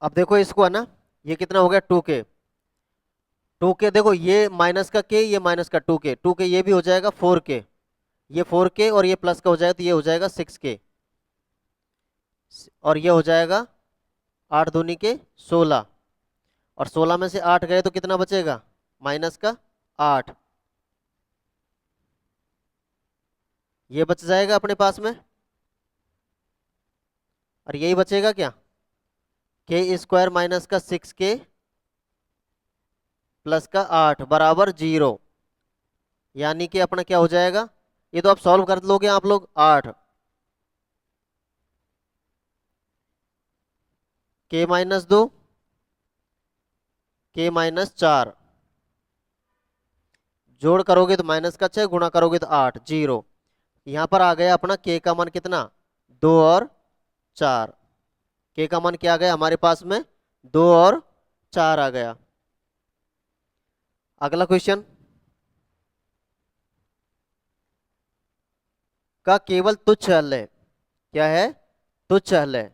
अब देखो इसको है ना, ये कितना हो गया? 2 के। 2 के देखो, ये माइनस का के, ये माइनस का 2 के ये भी हो जाएगा 4 के। ये 4 के और ये प्लस का हो जाएगा तो ये हो जाएगा 6 के, और ये हो जाएगा 8 दूनी के 16, और 16 में से 8 गए तो कितना बचेगा? -का 8। ये बच जाएगा अपने पास में, और यही बचेगा क्या? के² -का 6 के +का 8 बराबर जीरो। यानी कि अपना क्या हो जाएगा? ये तो आप सॉल्व कर लोगे आप लोग। 8 के-2 के-4, जोड़ करोगे तो -का 6, गुणा करोगे तो 8, जीरो। यहां पर आ गया अपना के का मान कितना? 2 और 4। के का मान क्या आ गया हमारे पास में? 2 और 4 आ गया। अगला क्वेश्चन का केवल तुच्छ हल है। क्या है? तुच्छ हल है।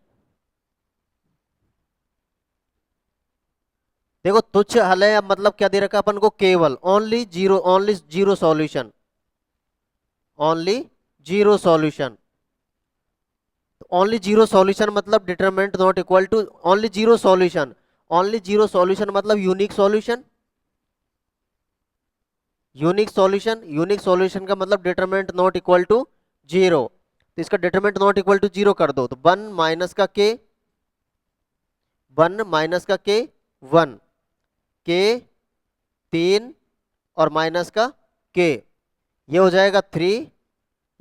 देखो तुच्छ हल है, अब मतलब क्या दे रखा है अपन को, केवल only zero solution, only zero solution. Only zero solution मतलब determinant not equal to only zero solution, only zero solution मतलब unique solution, unique solution, unique solution का मतलब determinant not equal to zero. तो इसका determinant not equal to zero कर दो, तो one minus का के, वन माइनस का के वन, के तीन और माइनस का के, ये हो जाएगा थ्री,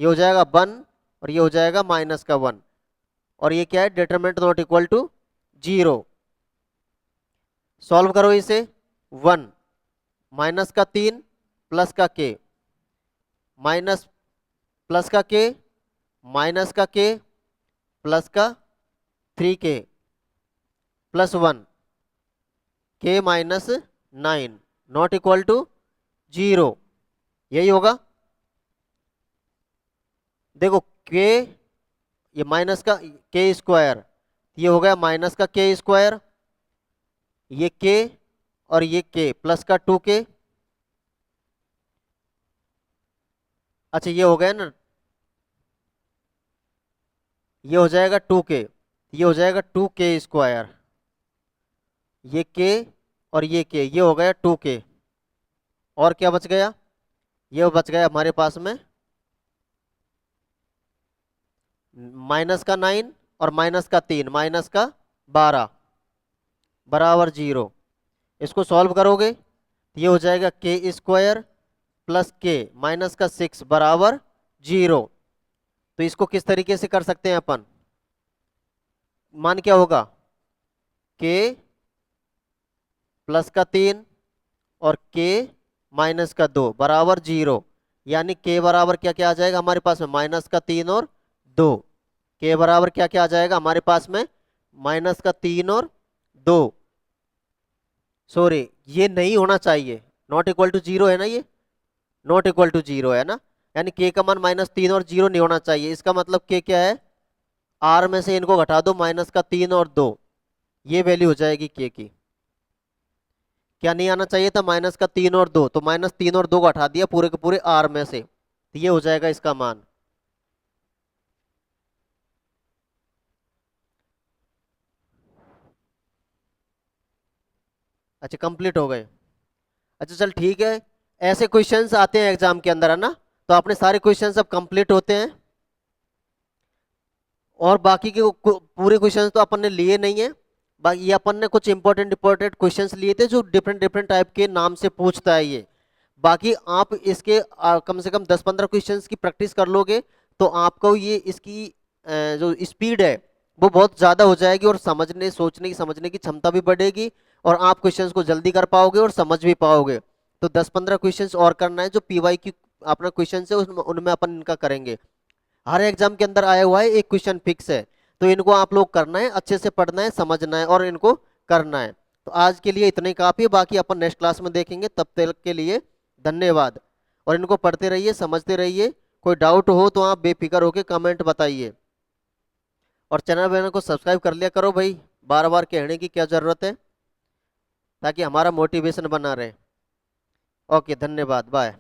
ये हो जाएगा वन और ये हो जाएगा माइनस का वन, और ये क्या है, determinant not equal to zero. Solve करो इसे, वन माइनस का तीन प्लस का के, माइनस प्लस का के, माइनस का के प्लस का three k plus one, k minus nine not equal to zero, यही होगा। देखो के, ये माइनस का के स्क्वायर, ये हो गया माइनस का के स्क्वायर, ये के और ये के प्लस का टू के, अच्छा ये हो गया ना, ये हो जाएगा टू के, ये हो जाएगा टू के स्क्वायर, ये के और ये हो गया टू के, और क्या बच गया, ये बच गया हमारे पास में माइनस का नाइन और माइनस का तीन, माइनस का बारह बराबर जीरो। इसको सॉल्व करोगे तो ये हो जाएगा के स्क्वायर प्लस के माइनस का सिक्स बराबर जीरो। तो इसको किस तरीके से कर सकते हैं अपन, मान क्या होगा, के प्लस का तीन और के माइनस का दो बराबर जीरो, यानी के बराबर क्या क्या आ जाएगा हमारे पास में, माइनस का तीन और दो, के बराबर क्या क्या आ जाएगा हमारे पास में, माइनस का तीन और दो, सॉरी ये नहीं होना चाहिए, नॉट इक्वल टू जीरो है ना, ये नॉट इक्वल टू जीरो है ना, यानी के का मान माइनस तीन और जीरो नहीं होना चाहिए। इसका मतलब के क्या है, आर में से इनको घटा दो, माइनस का तीन और दो, ये वैल्यू हो जाएगी के की। क्या नहीं आना चाहिए था, माइनस का तीन और दो, तो माइनस तीन और दो को हटा दिया पूरे के पूरे आर में से, तो ये हो जाएगा इसका मान। अच्छा कंप्लीट हो गए, अच्छा चल ठीक है। ऐसे क्वेश्चंस आते हैं एग्जाम के अंदर है ना, तो अपने सारे क्वेश्चंस अब कंप्लीट होते हैं, और बाकी के पूरे क्वेश्चंस तो अपन ने लिए नहीं है, बाकी ये अपन ने कुछ इंपॉर्टेंट इंपॉर्टेंट क्वेश्चंस लिए थे जो डिफरेंट डिफरेंट टाइप के नाम से पूछता है ये। बाकी आप इसके कम से कम 10-15 क्वेश्चंस की प्रैक्टिस कर लोगे तो आपको ये इसकी जो स्पीड है वो बहुत ज़्यादा हो जाएगी, और समझने सोचने की समझने की क्षमता भी बढ़ेगी, और आप क्वेश्चंस को जल्दी कर पाओगे और समझ भी पाओगे। तो 10-15 क्वेश्चंस और करना है, जो पीवाई की अपना क्वेश्चन है उसमें उनमें अपन इनका करेंगे। हर एग्जाम के अंदर आया हुआ है एक क्वेश्चन फिक्स है, तो इनको आप लोग करना है, अच्छे से पढ़ना है, समझना है और इनको करना है। तो आज के लिए इतना ही काफ़ी है, बाकी अपन नेक्स्ट क्लास में देखेंगे, तब तक के लिए धन्यवाद। और इनको पढ़ते रहिए, समझते रहिए, कोई डाउट हो तो आप बेफिक्र होकर कमेंट बताइए, और चैनल वैनल को सब्सक्राइब कर लिया करो भाई, बार बार कहने की क्या ज़रूरत है, ताकि हमारा मोटिवेशन बना रहे। ओके धन्यवाद, बाय।